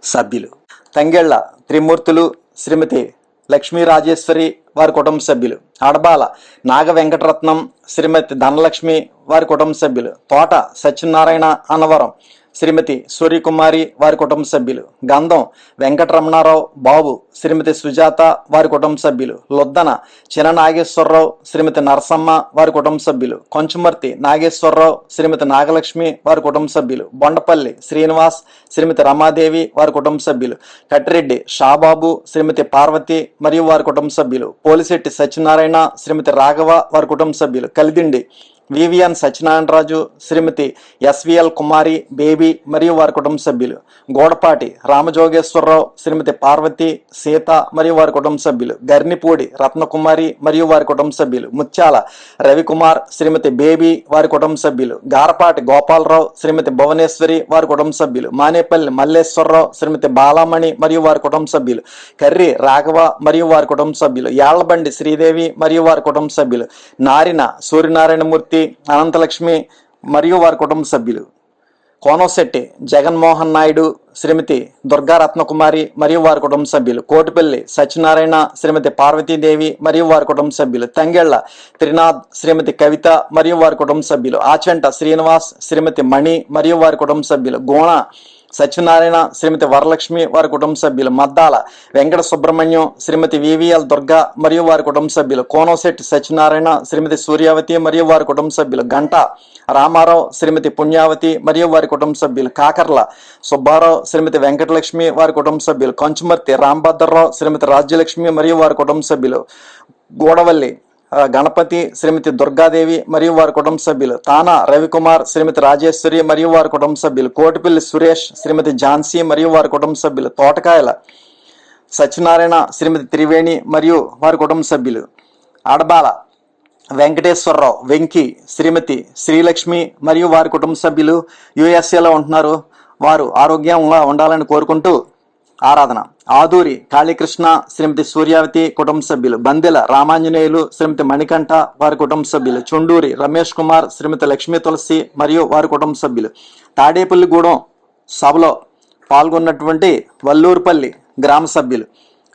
A: సభ్యులు తంగెళ్ల త్రిమూర్తులు శ్రీమతి లక్ష్మీ రాజేశ్వరి వారి కుటుంబ సభ్యులు, ఆడబాల నాగ వెంకటరత్నం శ్రీమతి ధనలక్ష్మి వారి కుటుంబ సభ్యులు, తోట సత్యనారాయణ అన్నవరం శ్రీమతి సూర్యకుమారి వారి కుటుంబ సభ్యులు, గంధం వెంకటరమణారావు బాబు శ్రీమతి సుజాత వారి కుటుంబ సభ్యులు, లొద్దన చిన నాగేశ్వరరావు శ్రీమతి నరసమ్మ వారి కుటుంబ సభ్యులు, కొంచుమర్తి నాగేశ్వరరావు శ్రీమతి నాగలక్ష్మి వారి కుటుంబ సభ్యులు, బొండపల్లి శ్రీనివాస్ శ్రీమతి రమాదేవి వారి కుటుంబ సభ్యులు, కట్టిరెడ్డి షాబాబు శ్రీమతి పార్వతి మరియు వారి కుటుంబ సభ్యులు, పోలిశెట్టి సత్యనారాయణ శ్రీమతి రాఘవ వారి కుటుంబ సభ్యులు, కలిదిండి వివిఎన్ సత్యనారాయణరాజు, శ్రీమతి ఎస్విఎల్ కుమారి బేబీ మరియు వారి కుటుంబ సభ్యులు, గోడపాటి రామజోగేశ్వరరావు, శ్రీమతి పార్వతి సీత మరియు వారి కుటుంబ సభ్యులు, గర్నిపూడి రత్నకుమారి మరియు వారి కుటుంబ సభ్యులు, ముత్యాల రవికుమార్, శ్రీమతి బేబీ వారి కుటుంబ సభ్యులు, గారపాటి గోపాలరావు, శ్రీమతి భువనేశ్వరి వారి కుటుంబ సభ్యులు, మానేపల్లి మల్లేశ్వరరావు, శ్రీమతి బాలామణి మరియు వారి కుటుంబ సభ్యులు, కర్రి రాఘవ మరియు వారి కుటుంబ సభ్యులు, యాళ్లబండి శ్రీదేవి మరియు వారి కుటుంబ సభ్యులు, నారిన సూర్యనారాయణమూర్తి, అనంతలక్ష్మి మరియు వారి కుటుంబ సభ్యులు, కోనోశెట్టి జగన్మోహన్ నాయుడు, శ్రీమతి దుర్గా రత్నకుమారి మరియు వారి కుటుంబ సభ్యులు, కోటిపల్లి సత్యనారాయణ, శ్రీమతి పార్వతీదేవి మరియు వారి కుటుంబ సభ్యులు, తంగెళ్ల త్రినాథ్, శ్రీమతి కవిత మరియు వారి కుటుంబ సభ్యులు, ఆచంట శ్రీనివాస్, శ్రీమతి మణి మరియు వారి కుటుంబ సభ్యులు, గోణ సత్యనారాయణ, శ్రీమతి వరలక్ష్మి వారి కుటుంబ సభ్యులు, మద్దాల వెంకట సుబ్రహ్మణ్యం, శ్రీమతి వివిఎల్ దుర్గా మరియు వారి కుటుంబ సభ్యులు, కోనోశెట్టి సత్యనారాయణ, శ్రీమతి సూర్యావతి మరియు వారి కుటుంబ సభ్యులు, గంట రామారావు, శ్రీమతి పుణ్యావతి మరియు వారి కుటుంబ సభ్యులు, కాకర్ల సుబ్బారావు, శ్రీమతి వెంకటలక్ష్మి వారి కుటుంబ సభ్యులు, కొంచుమర్తి రాంభద్రరావు, శ్రీమతి రాజ్యలక్ష్మి మరియు వారి కుటుంబ సభ్యులు, గోడవల్లి గణపతి, శ్రీమతి దుర్గాదేవి మరియు వారి కుటుంబ సభ్యులు, తానా రవికుమార్, శ్రీమతి రాజేశ్వరి మరియు వారి కుటుంబ సభ్యులు, కోటిపల్లి సురేష్, శ్రీమతి ఝాన్సీ మరియు వారి కుటుంబ సభ్యులు, తోటకాయల సత్యనారాయణ, శ్రీమతి త్రివేణి మరియు వారి కుటుంబ సభ్యులు, ఆడబాల వెంకటేశ్వరరావు, వెంకీ, శ్రీమతి శ్రీలక్ష్మి మరియు వారి కుటుంబ సభ్యులు యుఎస్ఏలో ఉంటున్నారు. వారు ఆరోగ్యంగా ఉండాలని కోరుకుంటూ ఆరాధన. ఆదూరి కాళీకృష్ణ, శ్రీమతి సూర్యావతి కుటుంబ సభ్యులు, బందెల రామాంజనేయులు, శ్రీమతి మణికంఠ వారి కుటుంబ సభ్యులు, చుండూరి రమేష్ కుమార్, శ్రీమతి లక్ష్మీ తులసి మరియు వారి కుటుంబ సభ్యులు, తాడేపల్లిగూడెం సభలో పాల్గొన్నటువంటి వల్లూరుపల్లి గ్రామ సభ్యులు,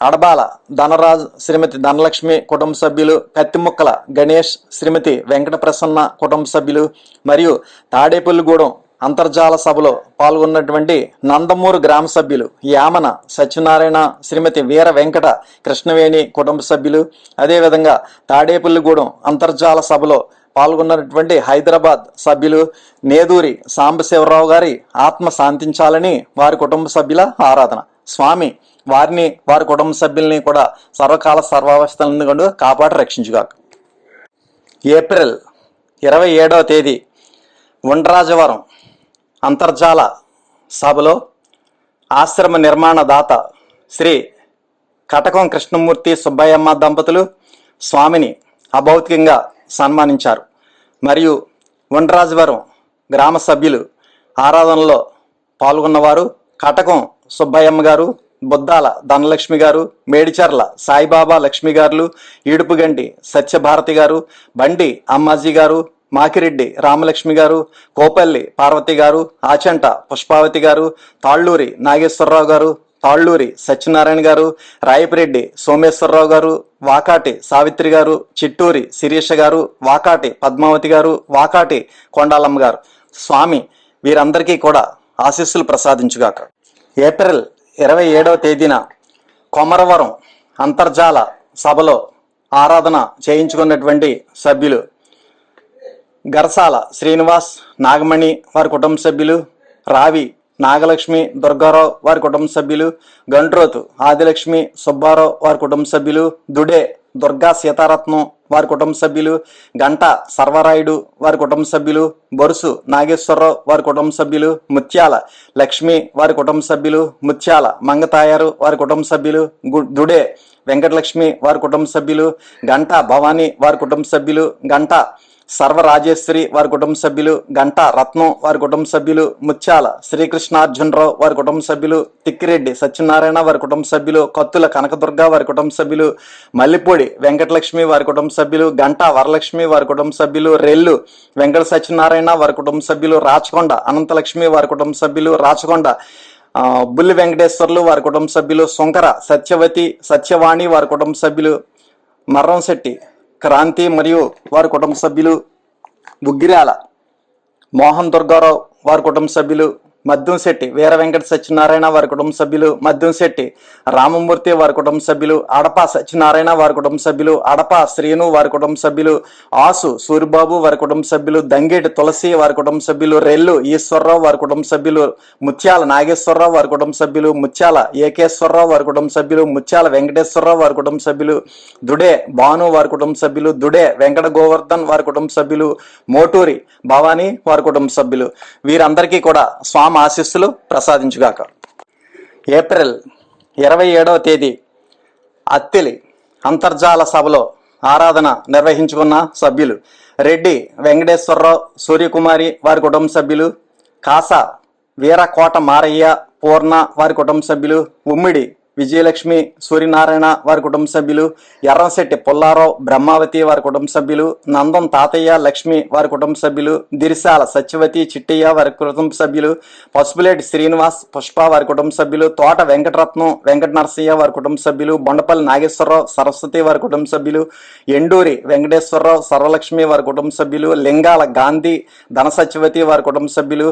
A: అడబాల ధనరాజ్, శ్రీమతి ధనలక్ష్మి కుటుంబ సభ్యులు, కత్తిముక్కల గణేష్, శ్రీమతి వెంకట ప్రసన్న కుటుంబ సభ్యులు మరియు తాడేపల్లిగూడెం అంతర్జాల సభలో పాల్గొన్నటువంటి నందమూరు గ్రామ సభ్యులు, యామన సత్యనారాయణ, శ్రీమతి వీర వెంకట కృష్ణవేణి కుటుంబ సభ్యులు, అదేవిధంగా తాడేపల్లిగూడెం అంతర్జాల సభలో పాల్గొన్నటువంటి హైదరాబాద్ సభ్యులు నేదూరి సాంబశివరావు గారి ఆత్మ శాంతించాలని వారి కుటుంబ సభ్యుల ఆరాధన. స్వామి వారిని వారి కుటుంబ సభ్యుల్ని కూడా సర్వకాల సర్వావస్థలను కాపాడి రక్షించుగాక. ఏప్రిల్ 27వ తేదీ ఉండ్రాజవరం అంతర్జాల సభలో ఆశ్రమ నిర్మాణ దాత శ్రీ కటకం కృష్ణమూర్తి సుబ్బయ్యమ్మ దంపతులు స్వామిని అభౌతికంగా సన్మానించారు. మరియు ఉండ్రాజవరం గ్రామ సభ్యులు ఆరాధనలో పాల్గొన్నవారు కటకం సుబ్బయ్యమ్మ గారు, బుద్దాల ధనలక్ష్మి గారు, మేడిచర్ల సాయిబాబా లక్ష్మి గారు, ఈడుపుగంటి సత్యభారతి గారు, బండి అమ్మాజీ గారు, మాకిరెడ్డి రామలక్ష్మి గారు, కోపల్లి పార్వతి గారు, ఆచంట పుష్పావతి గారు, తాళ్ళూరి నాగేశ్వరరావు గారు, తాళ్ళూరి సత్యనారాయణ గారు, రాయపిరెడ్డి సోమేశ్వరరావు గారు, వాకాటి సావిత్రి గారు, చిట్టూరి శిరీష గారు, వాకాటి పద్మావతి గారు, వాకాటి కొండాలమ్మ గారు. స్వామి వీరందరికీ కూడా ఆశీస్సులు ప్రసాదించుగాక. ఏప్రిల్ 27వ తేదీన కొమరవరం అంతర్జాల సభలో ఆరాధన చేయించుకున్నటువంటి సభ్యులు గరసాల శ్రీనివాస్, నాగమణి వారి కుటుంబ సభ్యులు, రావి నాగలక్ష్మి దుర్గారావు వారి కుటుంబ సభ్యులు, గంట్రోతు ఆదిలక్ష్మి సుబ్బారావు వారి కుటుంబ సభ్యులు, దుడే దుర్గా సీతారత్నం వారి కుటుంబ సభ్యులు, గంట సర్వరాయుడు వారి కుటుంబ సభ్యులు, బొరుసు నాగేశ్వరరావు వారి కుటుంబ సభ్యులు, ముత్యాల లక్ష్మి వారి కుటుంబ సభ్యులు, ముత్యాల మంగతాయారు వారి కుటుంబ సభ్యులు, దుడే వెంకటలక్ష్మి వారి కుటుంబ సభ్యులు, గంట భవానీ వారి కుటుంబ సభ్యులు, గంట సర్వరాజేశ్వరి వారి కుటుంబ సభ్యులు, గంట రత్నం వారి కుటుంబ సభ్యులు, ముత్యాల శ్రీకృష్ణార్జునరావు వారి కుటుంబ సభ్యులు, తిక్కిరెడ్డి సత్యనారాయణ వారి కుటుంబ సభ్యులు, కత్తుల కనకదుర్గ వారి కుటుంబ సభ్యులు, మల్లిపూడి వెంకటలక్ష్మి వారి కుటుంబ సభ్యులు, గంట వరలక్ష్మి వారి కుటుంబ సభ్యులు, రెల్లు వెంకట సత్యనారాయణ వారి కుటుంబ సభ్యులు, రాచకొండ అనంతలక్ష్మి వారి కుటుంబ సభ్యులు, రాచకొండ బుల్లి వెంకటేశ్వర్లు వారి కుటుంబ సభ్యులు, శంకర సత్యవతి సత్యవాణి వారి కుటుంబ సభ్యులు, మర్రంశెట్టి క్రాంతి మరియు వారి కుటుంబ సభ్యులు, బుగ్గిరాల మోహన్ దుర్గారావు వారి కుటుంబ సభ్యులు, మద్దంశెట్టి వీర వెంకట సత్యనారాయణ వారి కుటుంబ సభ్యులు, మద్దంశెట్టి రామమూర్తి వారి కుటుంబ సభ్యులు, అడప సత్యనారాయణ వారి కుటుంబ సభ్యులు, అడప శ్రీను వారి కుటుంబ సభ్యులు, ఆసు సూరిబాబు వారి కుటుంబ సభ్యులు, దంగేటి తులసి వారి కుటుంబ సభ్యులు, రెల్లు ఈశ్వరరావు వారి కుటుంబ సభ్యులు, ముత్యాల నాగేశ్వరరావు వారి కుటుంబ సభ్యులు, ముత్యాల ఏకేశ్వరరావు వారి కుటుంబ సభ్యులు, ముత్యాల వెంకటేశ్వరరావు వారి కుటుంబ సభ్యులు, దుడే భాను వారి కుటుంబ సభ్యులు, దుడే వెంకట గోవర్ధన్ వారి కుటుంబ సభ్యులు, మోటూరి భవానీ వారి కుటుంబ సభ్యులు, వీరందరికీ కూడా స్వామి ఆశీస్సులు ప్రసాదించుగాక. ఏప్రిల్ 27వ తేదీ అత్తిలి అంతర్జాల సభలో ఆరాధన నిర్వహించుకున్న సభ్యులు రెడ్డి వెంకటేశ్వరరావు సూర్యకుమారి వారి కుటుంబ సభ్యులు, కాసా వీరకోట మారయ్య పూర్ణ వారి కుటుంబ సభ్యులు, ఉమ్మిడి విజయలక్ష్మి సూర్యనారాయణ వారి కుటుంబ సభ్యులు, ఎర్రంశెట్టి పుల్లారావు బ్రహ్మావతి వారి కుటుంబ సభ్యులు, నందం తాతయ్య లక్ష్మి వారి కుటుంబ సభ్యులు, దిరిశాల సత్యవతి చిట్టయ్య వారి కుటుంబ సభ్యులు, పసుపులేటి శ్రీనివాస్ పుష్ప వారి కుటుంబ సభ్యులు, తోట వెంకటరత్నం వెంకట నరసయ్య వారి కుటుంబ సభ్యులు, బొండపల్లి నాగేశ్వరరావు సరస్వతి వారి కుటుంబ సభ్యులు, ఎండూరి వెంకటేశ్వరరావు సర్వలక్ష్మి వారి కుటుంబ సభ్యులు, లింగాల గాంధీ ధన సత్యవతి వారి కుటుంబ సభ్యులు,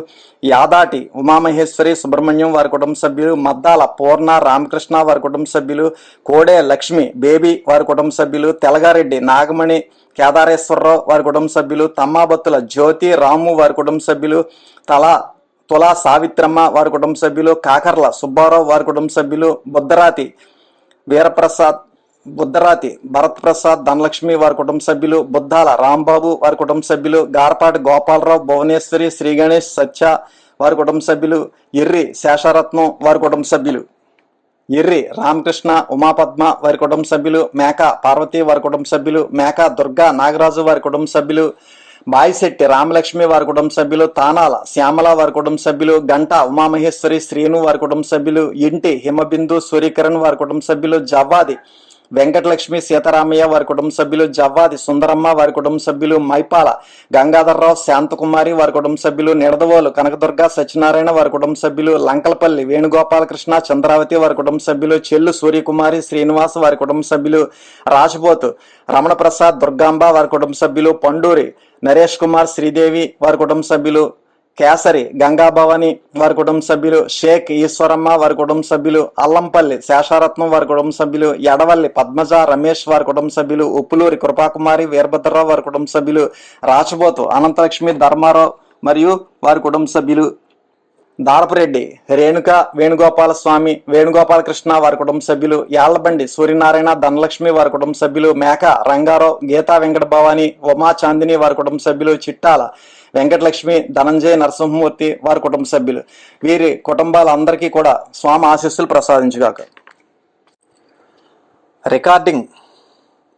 A: యాదాటి ఉమామహేశ్వరి సుబ్రహ్మణ్యం వారి కుటుంబ సభ్యులు, మద్దాల పూర్ణ రామకృష్ణ వారి కుటుంబ సభ్యులు, కోడే లక్ష్మి బేబీ వారి కుటుంబ సభ్యులు, తెలగారెడ్డి నాగమణి కేదారేశ్వరరావు వారి కుటుంబ సభ్యులు, తమ్మాబత్తుల జ్యోతి రాము వారి కుటుంబ సభ్యులు, తులా సావిత్రమ్మ వారి కుటుంబ సభ్యులు, కాకర్ల సుబ్బారావు వారి కుటుంబ సభ్యులు, బుద్ధరాతి భరత్ ప్రసాద్ ధనలక్ష్మి వారి కుటుంబ సభ్యులు, బుద్ధాల రాంబాబు వారి కుటుంబ సభ్యులు, గారపాటి గోపాలరావు భువనేశ్వరి శ్రీ గణేష్ సత్య వారి కుటుంబ సభ్యులు, ఎర్రి శేషరత్నం వారి కుటుంబ సభ్యులు, ఎర్రి రామకృష్ణ ఉమాపద్మ వారి కుటుంబ సభ్యులు, మేక పార్వతి వారి కుటుంబ సభ్యులు, మేక దుర్గా నాగరాజు వారి కుటుంబ సభ్యులు, బాయిశెట్టి రామలక్ష్మి వారి కుటుంబ సభ్యులు, తానాల శ్యామల వారి కుటుంబ సభ్యులు, గంటా ఉమామహేశ్వరి శ్రీను వారి కుటుంబ సభ్యులు, ఇంటి హిమబిందు సూర్యకిరణ్ వారి కుటుంబ సభ్యులు, జవ్వాది వెంకటలక్ష్మి సీతారామయ్య వారి కుటుంబ సభ్యులు, జవ్వాది సుందరమ్మ వారి కుటుంబ సభ్యులు, మైపాల గంగాధర్రావు శాంతకుమారి వారి కుటుంబ సభ్యులు, నిడదవోలు కనకదుర్గ సత్యనారాయణ వారి కుటుంబ సభ్యులు, లంకలపల్లి వేణుగోపాలకృష్ణ చంద్రావతి వారి కుటుంబ సభ్యులు, చెల్లు సూర్యకుమారి శ్రీనివాస్ వారి కుటుంబ సభ్యులు, రాజపోతు రమణప్రసాద్ దుర్గాంబ వారి కుటుంబ సభ్యులు, పండూరి నరేష్ కుమార్ శ్రీదేవి వారి కుటుంబ సభ్యులు, కేసరి గంగాభవాని వారి కుటుంబ సభ్యులు, షేక్ ఈశ్వరమ్మ వారి కుటుంబ సభ్యులు, అల్లంపల్లి శేషారత్నం వారి కుటుంబ సభ్యులు, ఎడవల్లి పద్మజ రమేష్ వారి కుటుంబ సభ్యులు, ఉప్పులూరి కృపాకుమారి వీరభద్రరావు వారి కుటుంబ సభ్యులు, రాచబోతు అనంతలక్ష్మి ధర్మారావు మరియు వారి కుటుంబ సభ్యులు, దారపురెడ్డి రేణుక వేణుగోపాల స్వామి వేణుగోపాలకృష్ణ వారి కుటుంబ సభ్యులు, యాళ్లబండి సూర్యనారాయణ ధనలక్ష్మి వారి కుటుంబ సభ్యులు, మేక రంగారావు గీతా వెంకట భవాని ఉమా చాందిని వారి కుటుంబ సభ్యులు, చిట్టాల వెంకటలక్ష్మి ధనంజయ నరసింహమూర్తి వారి కుటుంబ సభ్యులు, వీరి కుటుంబాలందరికీ కూడా స్వామి ఆశీస్సులు ప్రసాదించుగాక. రికార్డింగ్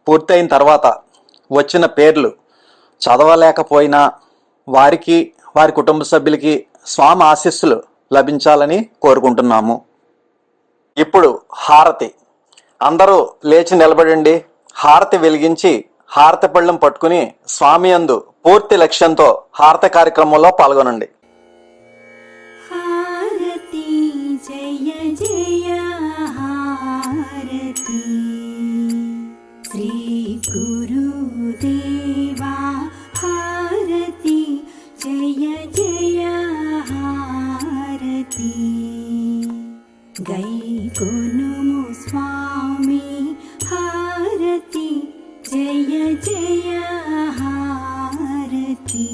A: పూర్తయిన తర్వాత వచ్చిన పేర్లు చదవలేకపోయినా వారికి వారి కుటుంబ సభ్యులకి స్వామి ఆశీస్సులు లభించాలని కోరుకుంటున్నాము. ఇప్పుడు హారతి. అందరూ లేచి నిలబడండి. హారతి వెలిగించి హారతి పళ్ళెం పట్టుకుని స్వామి యందు పూర్తి లక్ష్యంతో హారతి కార్యక్రమంలో పాల్గొనండి.
B: హారతి జయ జయ హారతి శ్రీ గురుదేవా హారతి జయ జయ హారతి గై కొనుము స్వామి హారతి జయ జయ హారతి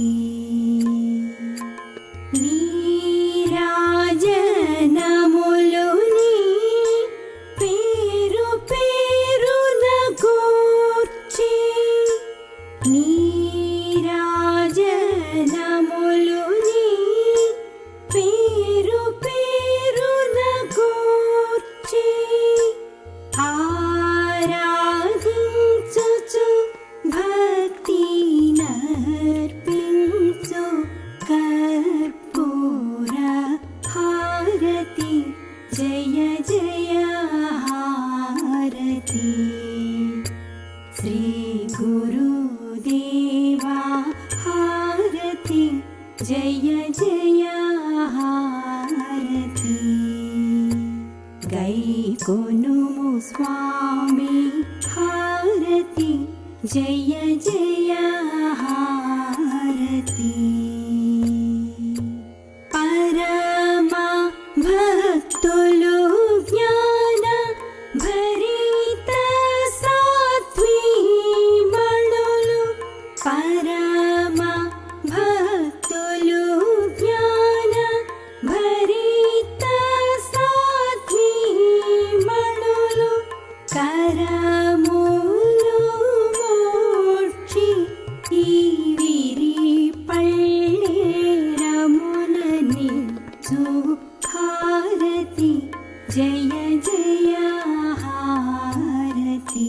B: నీరాజనములుని పేరు పేరున గూర్చి నీరాజనములుని పేరు పేరున గూర్చి ఆరాధించుచు భక్తి నర్పించు కర్పూర హారతి జయ జయ హారతి శ్రీ గురుదేవా హారతి జయ జయ హారతి గై కొనుము స్వామి హారతి జయ జయ హారతి పరమ जय जय हारती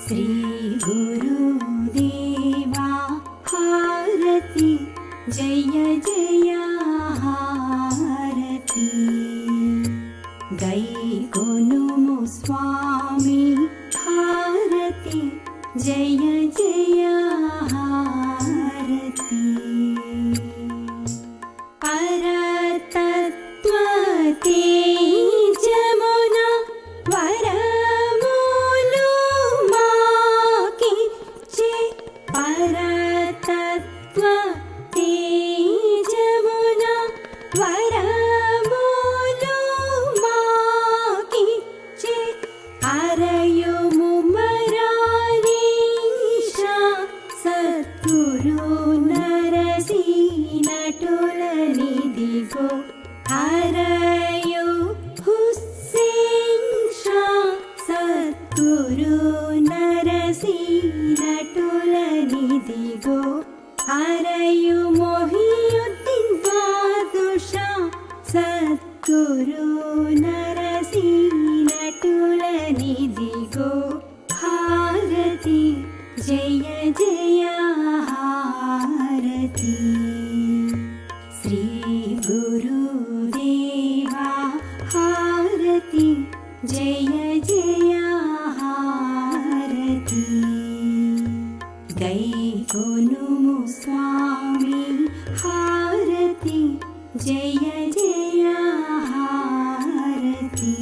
B: श्री गुरुदेवा हारती जय जय हारती गैकोनुमु स्वामी हारती जय जय हारती परतत्त्वते जमुना वरमुलु माकिच्चे परतत्त्वते जमुना वरमुलु माकिच्चे अरयुमु मरानीशा सद्गुरु नरसिनटुलनिदिगो अरयु हुस्सेन शाह सद्गुरु नरसिनटुलनिदिगो अरयु मोहियुद्दीन बादुषा सद्गुरु नरसिनटुलनिदिगो हारती जय जय हारती श्री गुरुदेवा हारती जय जय हारती गैकोनुमु स्वामी हारती जय जय हारती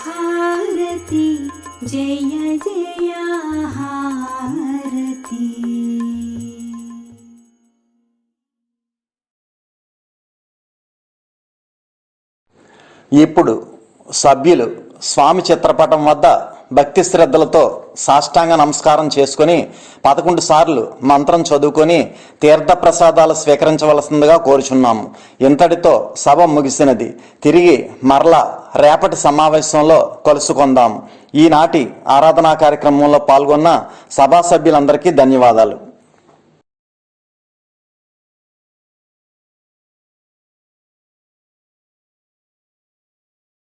B: हारती जय जय हारती।
A: ఇప్పుడు సభ్యులు స్వామి చిత్రపటం వద్ద భక్తి శ్రద్ధలతో సాష్టాంగ నమస్కారం చేసుకుని 11 సార్లు మంత్రం చదువుకొని తీర్థ ప్రసాదాలు స్వీకరించవలసిందిగా కోరుచున్నాము. ఇంతటితో సభ ముగిసినది. తిరిగి మరలా రేపటి సమావేశంలో కలుసుకుందాము. ఈనాటి ఆరాధనా కార్యక్రమంలో పాల్గొన్న సభా సభ్యులందరికీ ధన్యవాదాలు.